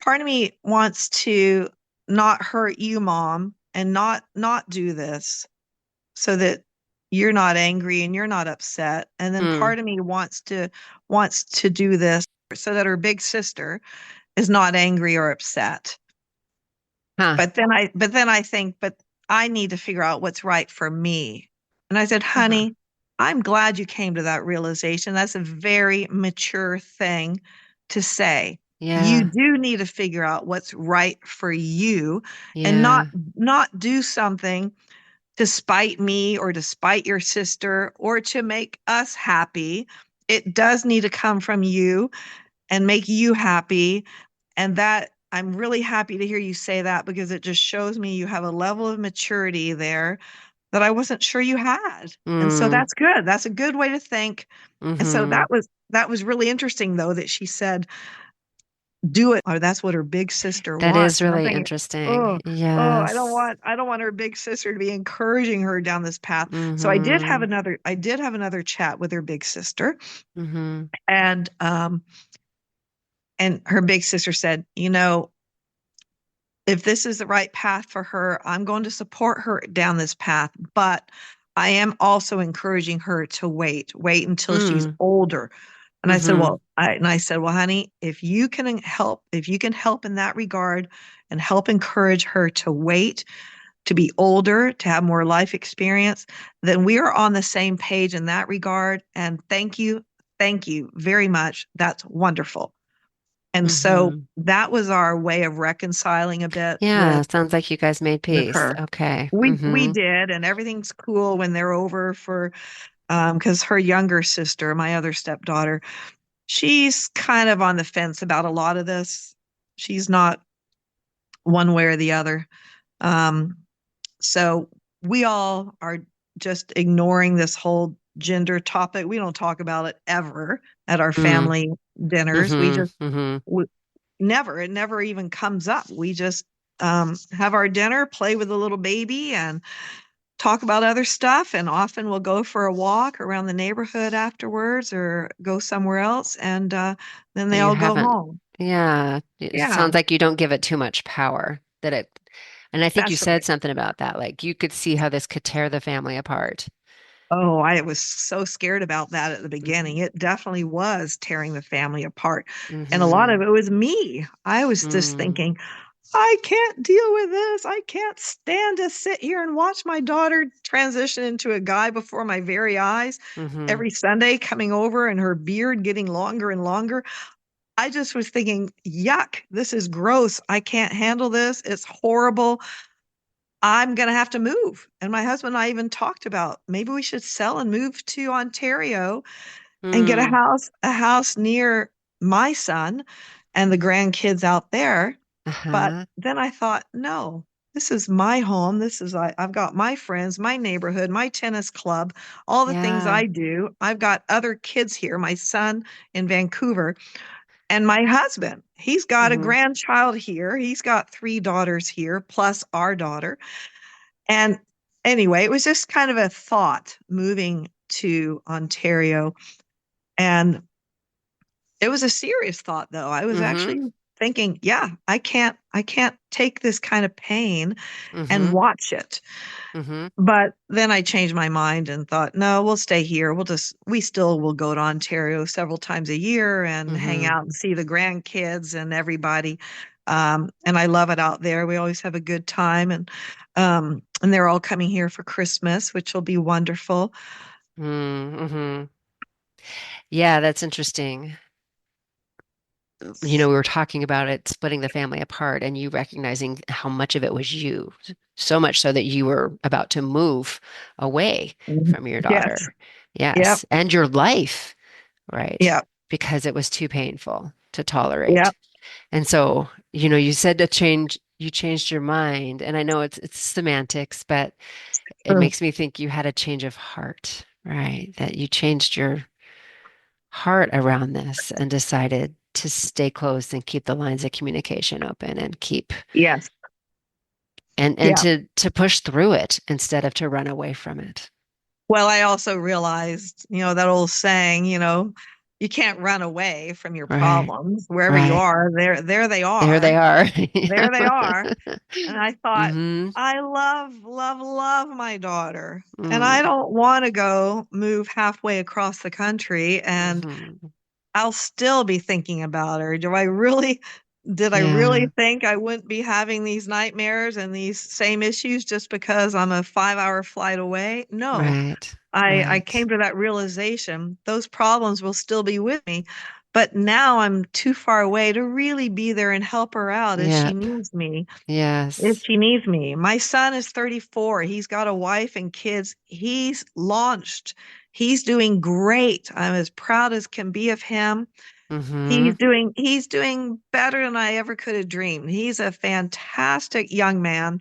"Part of me wants to not hurt you, mom, and not do this so that you're not angry and you're not upset. And then Mm. part of me wants to do this so that her big sister is not angry or upset. Huh. But then I think, but I need to figure out what's right for me." And I said, Uh-huh. "Honey, I'm glad you came to that realization. That's a very mature thing to say. You Yeah. do need to figure out what's right for you and Yeah. not do something to spite me or to spite your sister or to make us happy. It does need to come from you and make you happy." And that I'm really happy to hear you say that because it just shows me you have a level of maturity there that I wasn't sure you had. And so Mm. that's good. That's a good way to think. And so Mm-hmm. that was really interesting though that she said do it, or that's what her big sister That is wants. And I'm really thinking, interesting. oh, oh, I don't Yes. want I don't want her big sister to be encouraging her down this path. So Mm-hmm. I did have another chat with her big sister, Mm-hmm. and her big sister said, if this is the right path for her, I'm going to support her down this path. But I am also encouraging her to wait until she's Mm. older. And I said, Mm-hmm. well, honey, if you can help in that regard and help encourage her to wait, to be older, to have more life experience, then we are on the same page in that regard. And thank you very much. That's wonderful. And so Mm-hmm. that was our way of reconciling a bit Yeah, sounds like you guys made with peace. her. Okay. We Mm-hmm. did, and everything's cool when they're over for because her younger sister, my other stepdaughter, she's kind of on the fence about a lot of this. She's not one way or the other. Um, so we all are just ignoring this whole gender topic. We don't talk about it ever at our Mm. family dinners. Mm-hmm. Mm-hmm. We never, it never even comes up. We just have our dinner, play with the little baby, and talk about other stuff. And often we'll go for a walk around the neighborhood afterwards or go somewhere else. And then So they you all go haven't, home. yeah, it Yeah, sounds like you don't give it too much power that it, and I think you that's said right. something about that. Like you could see how this could tear the family apart. Oh, I was so scared about that at the Mm-hmm. beginning. It definitely was tearing the family apart. And a lot Mm-hmm. of it was me. I was just Mm. thinking, I can't deal with this. I can't stand to sit here and watch my daughter transition into a guy before my very eyes Mm-hmm. every Sunday, coming over and her beard getting longer and longer. I just was thinking, yuck, this is gross. I can't handle this. It's horrible. I'm going to have to move. And my husband and I even talked about maybe we should sell and move to Ontario and get Mm. a house near my son and the grandkids out there. But Uh-huh. then I thought, no, this is my home. I've got my friends, my neighborhood, my tennis club, all the things Yeah. I do. I've got other kids here, my son in Vancouver, and my husband. He's got a Mm-hmm. grandchild here. He's got three daughters here, plus our daughter. And anyway, it was just kind of a thought moving to Ontario. And it was a serious thought though. I was Mm-hmm. actually thinking, yeah, I can't take this kind of pain and Mm-hmm. watch it. Mm-hmm. But then I changed my mind and thought, no, we'll stay here. We still will go to Ontario several times a year and hang Mm-hmm. out and see the grandkids and everybody. And I love it out there. We always have a good time. And they're all coming here for Christmas, which will be wonderful. Mm-hmm. Yeah, that's interesting. we were talking about it splitting the family apart and you recognizing how much of it was you, so much so that you were about to move away Mhm. from your Yes. daughter. Yep. Yes, and your life, right? Yep. Because it was too painful to Yep. tolerate. And so, you said you changed your mind, and I know it's semantics, but it Mm. makes me think you had a change of heart, right? That you changed your heart around this and decided to stay close and keep the lines of communication open and keep Yes. and Yeah. to push through it instead of to run away from it. Well, I also realized, that old saying, you can't run away from your Right, problems. Wherever you right. are, there they There they are. are. There they are. And I thought, Mm-hmm. I love, love, love my daughter. And Mm, I don't want to go move halfway across the country and mm-hmm. I'll still be thinking about her. Did I really Yeah, think I wouldn't be having these nightmares and these same issues just because I'm a 5-hour flight away? No. right, I right. came to that realization. Those problems will still be with me, but now I'm too far away to really be there and help her out if she Yep. needs me. If Yes. she needs me. My son is 34. He's got a wife and kids. He's launched. He's doing great. I'm as proud as can be of him. Mm-hmm. He's doing better than I ever could have dreamed. He's a fantastic young man.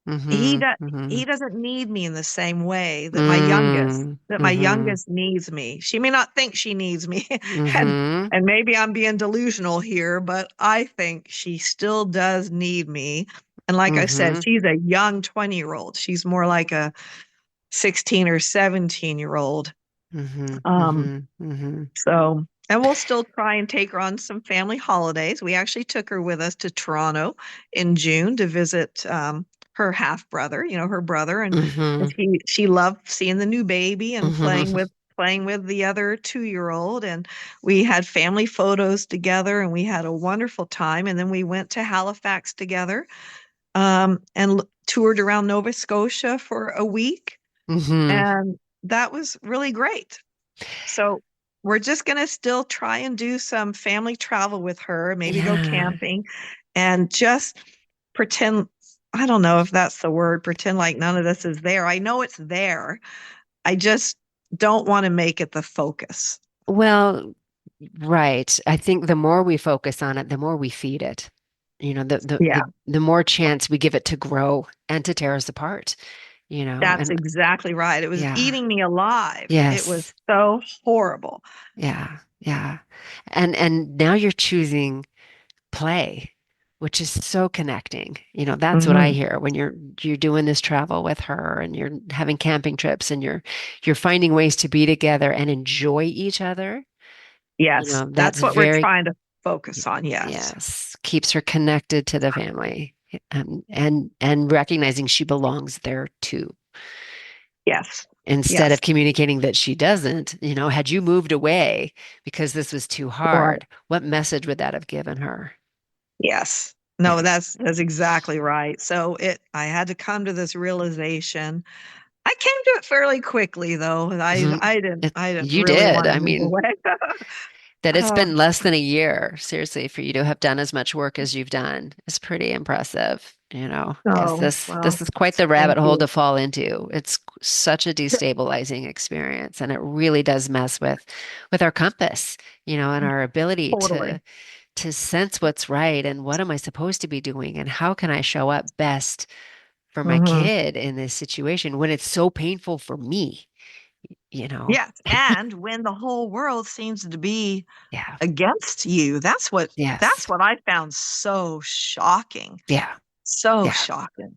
He Mm-hmm. does Mm-hmm. he doesn't need me in the same way that my youngest Mm, that my mm-hmm. youngest needs me. She may not think she needs me and Mm-hmm. and maybe I'm being delusional here, but I think she still does need me. And like I said, Mm-hmm. she's a young 20-year-old. She's more like a 16 or 17-year-old. Mm-hmm. Um, Mm-hmm. Mm-hmm. and we'll still try and take her on some family holidays. We actually took her with us to Toronto in June to visit her half brother, her brother, and Mm-hmm. she loved seeing the new baby and playing Mm-hmm. with the other 2-year-old. And we had family photos together, and we had a wonderful time. And then we went to Halifax together, and toured around Nova Scotia for a week, Mm-hmm. and that was really great. So we're just going to still try and do some family travel with her, maybe go Yeah. camping and just pretend. I don't know if that's the word, pretend like none of this is there. I know it's there. I just don't want to make it the focus. Well, right. I think the more we focus on it, the more we feed it. Yeah, The more chance we give it to grow and to tear us apart, that's and exactly right. It was yeah. eating me alive. It was Yes. so horrible. Yeah. Yeah. And now you're choosing play, which is so connecting. That's what I Hmm. hear when you're doing this travel with her and you're having camping trips and you're finding ways to be together and enjoy each other. Yes, That's that's what we're very, trying to focus on. Yes. yes, keeps her connected to the family, and recognizing she belongs there too. Yes. Instead Yes. of communicating that she doesn't, had you moved away because this was too Right. hard, what message would that have given her? Yes. Yeah. No, that's exactly right. So I had to come to this realization. I came to it fairly quickly though. I Mhm. I didn't It, I didn't you really did. want to I move mean, away. that it's Oh, been less than a year, seriously, for you to have done as much work as you've done is pretty impressive, because oh, this well, is quite the rabbit thank hole to you. fall into. It's such a destabilizing experience, and it really does mess with our compass, and our ability Totally. to sense what's right and what am I supposed to be doing and how can I show up best for my Hmm. kid in this situation when it's so painful for me, you know? Yes. And when the whole world seems to be Yeah. against you, that's Yes. what I found so shocking. Yeah. So Yeah. shocking.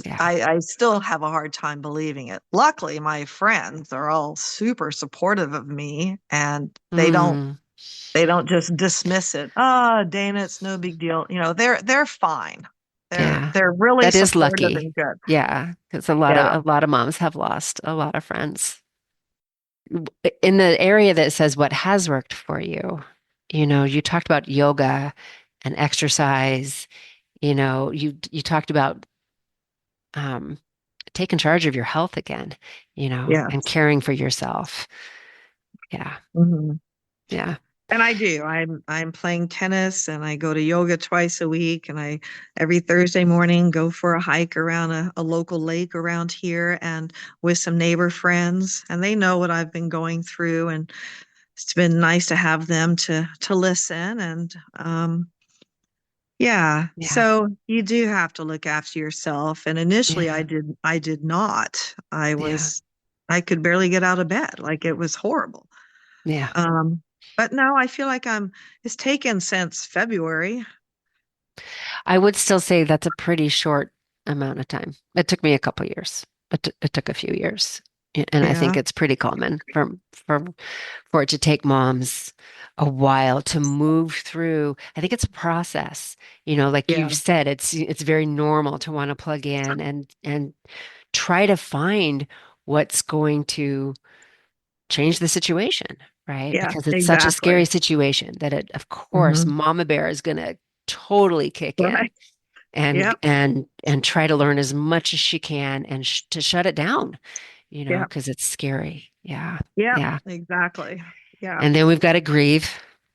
Yeah. I still have a hard time believing it. Luckily, my friends are all super supportive of me and Mm, they don't just dismiss it. Oh, Dana, it's no big deal. They're fine. They're yeah. they're really That is supportive lucky. and good. Yeah, because Yeah. a lot of moms have lost a lot of friends. In the area that says what has worked for you, you talked about yoga and exercise, you talked about um, taking charge of your health again, and Yes. caring for yourself. Yeah. Hmm. Yeah. And I do. I'm playing tennis and I go to yoga twice a week and I every Thursday morning go for a hike around a local lake around here and with some neighbor friends and they know what I've been going through and it's been nice to have them to listen and yeah, Yeah. so you do have to look after yourself and initially Yeah. I did not. Yeah. I could barely get out of bed. Like it was horrible. Yeah. Um, but no, I feel like it's taken since February. I would still say that's a pretty short amount of time. It took me a couple years. It took a few years. And I think Yeah, it's pretty common for it to take moms a while to move through. I think it's a process. Like yeah, you've said, it's very normal to want to plug in and try to find what's going to change the situation, right? yeah, Because it's such a scary exactly. situation that of course, Hmm. Mama Bear is going to totally kick in Right. and Yep, and and try to learn as much as she can and to shut it down, yep, because it's scary. Yeah. yep, Yeah. exactly. Yeah, And then we've got to grieve.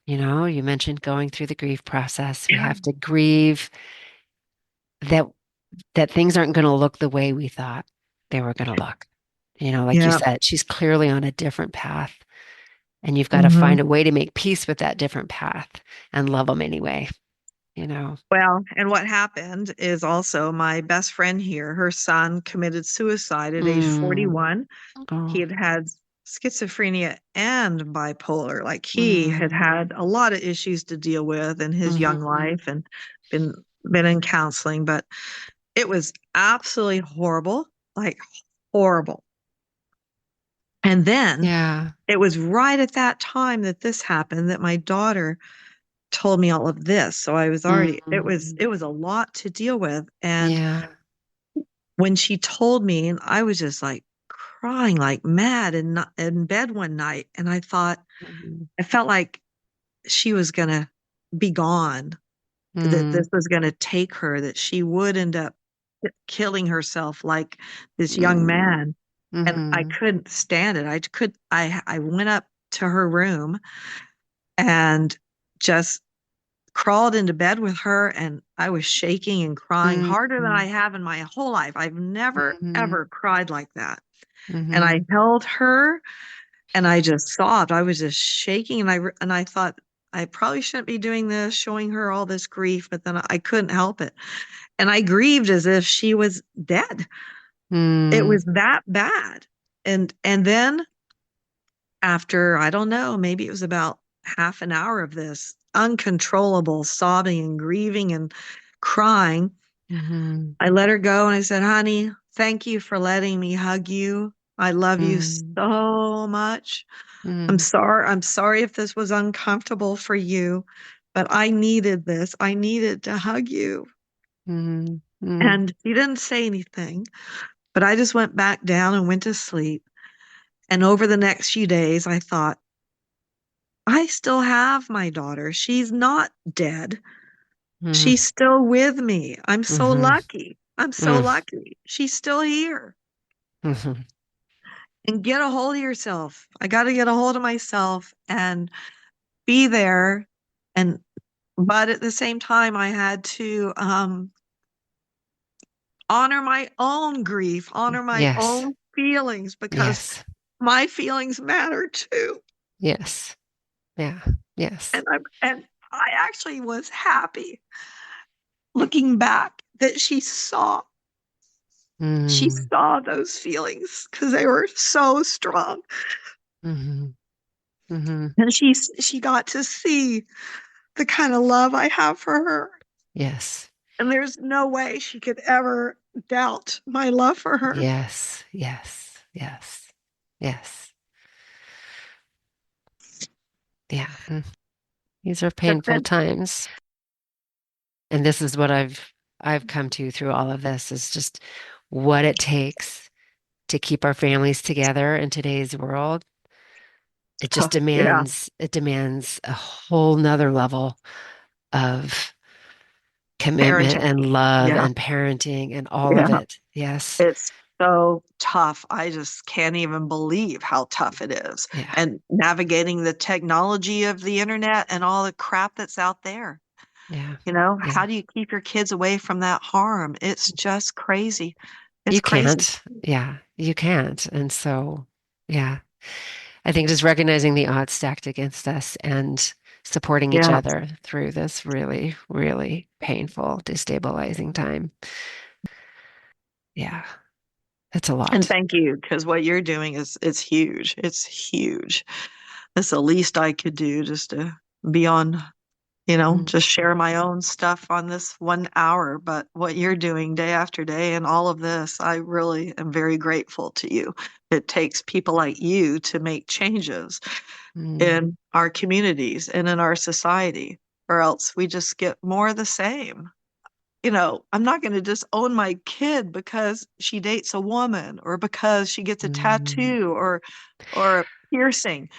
You mentioned going through the grief process. We yeah, have to grieve that things aren't going to look the way we thought they were going to look. Like you yeah. said, she's clearly on a different path, and you've got to Hmm. find a way to make peace with that different path and love them anyway, you know. Well, and what happened is also my best friend here, her son committed suicide at age Mm. 41. He Oh. had schizophrenia and bipolar. Like he had Mm. had a lot of issues to deal with in his young Hmm. life and been been in counseling, but it was absolutely horrible, like horrible. And then Yeah. it was right at that time that this happened that my daughter told me all of this. So I was already Mm. it was a lot to deal with. And Yeah. when she told me, and I was just like crying like mad in bed one night, and I thought Mhm. I felt like she was gonna be gone, that Mm. this was gonna take her, that she would end up killing herself like this young Mm. man. And I Mhm. couldn't stand it. I went up to her room and just crawled into bed with her and I was shaking and crying harder than I Mhm. have in my whole life. I've never Mhm. ever cried like that. And I Mhm. held her and I just sobbed. I was just shaking and I thought I probably shouldn't be doing this, showing her all this grief, but then I couldn't help it. And I grieved as if she was dead. It Mm. was that bad. And then after, I don't know, maybe it was about half an hour of this uncontrollable sobbing and grieving and crying, Mhm. I let her go and I said, "Honey, thank you for letting me hug you. I love you Mm. so much. Mm. I'm sorry if this was uncomfortable for you, but I needed this. I needed to hug you." Mm. Mm. And she didn't say anything, but I just went back down and went to sleep. And over the next few days, I thought, I still have my daughter. She's not dead. Mm. She's still with me. I'm so Mhm. lucky. I'm so Mm. lucky. She's still here. Mhm. And get a hold of yourself. I got to get a hold of myself and be there. And, but at the same time, I had to honor my own grief, honor my Yes. own feelings because Yes. my feelings matter too. Yes. Yeah. Yes. And I actually was happy looking back that she Mm. saw those feelings because they were so strong. Mhm. Mhm. And she got to see the kind of love I have for her. Yes. And there's no way she could ever doubt my love for her. Yes. Yes. Yes. Yes. Yeah. These are But painful then, times. And this is what I've come to through all of this is just what it takes to keep our families together in today's world. It just yeah, demands a whole nother level of commitment parenting. and love Yeah, and parenting and all of yeah. it. Yes. so tough. I just can't even believe how tough it is. Yeah. And navigating the technology of the internet and all the crap that's out there. Yeah. How Yeah. do you keep your kids away from that harm? It's just crazy. It's You crazy. can't. Yeah, you can't. And so, yeah, I think just recognizing the odds stacked against us and supporting each Yeah. other through this really, really painful, destabilizing time. Yeah, it's a And lot. thank you, because what you're doing is huge. It's huge. It's the least I could do just to be on, Mm, just share my own stuff on this 1 hour. But what you're doing day after day and all of this, I really am very grateful to you. It takes people like you to make changes mm, in our communities and in our society, or else we just get more of the same. I'm not going to disown my kid because she dates a woman or because she gets a mm. tattoo or a piercing.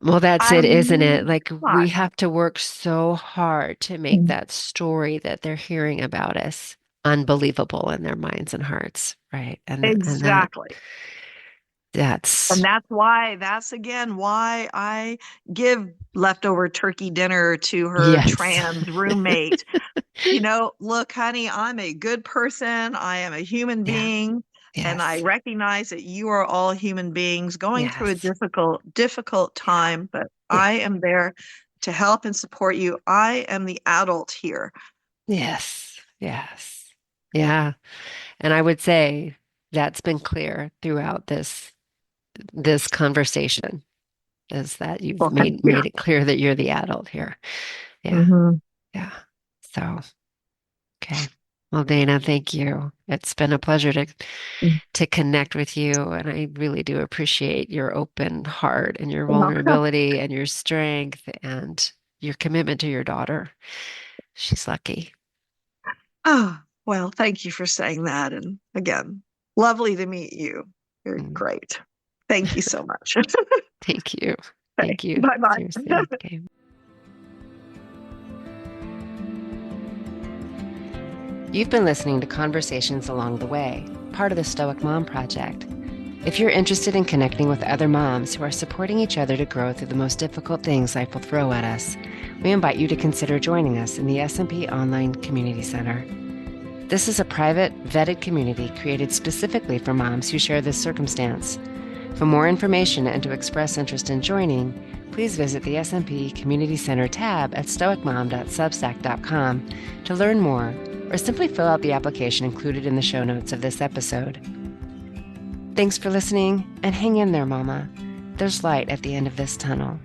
Well, that's it, isn't it? I'm Like we not. have to work so hard to make that story that they're hearing about us unbelievable in their minds and hearts, right? And Exactly. And that's that's again why I give leftover turkey dinner to her yes. trans roommate. Look, honey, I'm a good person. I am a human Yeah. being. And I Yes. recognize that you are all human beings going through a Yes. difficult Yeah. time, but Yeah. I am there to help and support you. I am the adult here. Yes. Yes. Yeah. And I would say that's been clear throughout this conversation is that you've Well, thank you. made it clear that you're the adult here. Yeah. Hmm. Yeah. So, okay. Well, Dana, thank you. It's been a pleasure to connect with you, and I really do appreciate your open heart and your vulnerability and your strength and your commitment to your daughter. She's lucky. Oh, well, thank you for saying that. And again, lovely to meet you. You're Mm. great. Thank you so much. Thank you. Okay, Thank you. bye bye. Seriously. Okay. You've been listening to Conversations Along the Way, part of the Stoic Mom Project. If you're interested in connecting with other moms who are supporting each other to grow through the most difficult things life will throw at us, we invite you to consider joining us in the SMP Online Community Center. This is a private, vetted community created specifically for moms who share this circumstance. For more information and to express interest in joining, please visit the SMP Community Center tab at stoicmom.substack.com to learn more, or simply fill out the application included in the show notes of this episode. Thanks for listening, and hang in there, Mama. There's light at the end of this tunnel.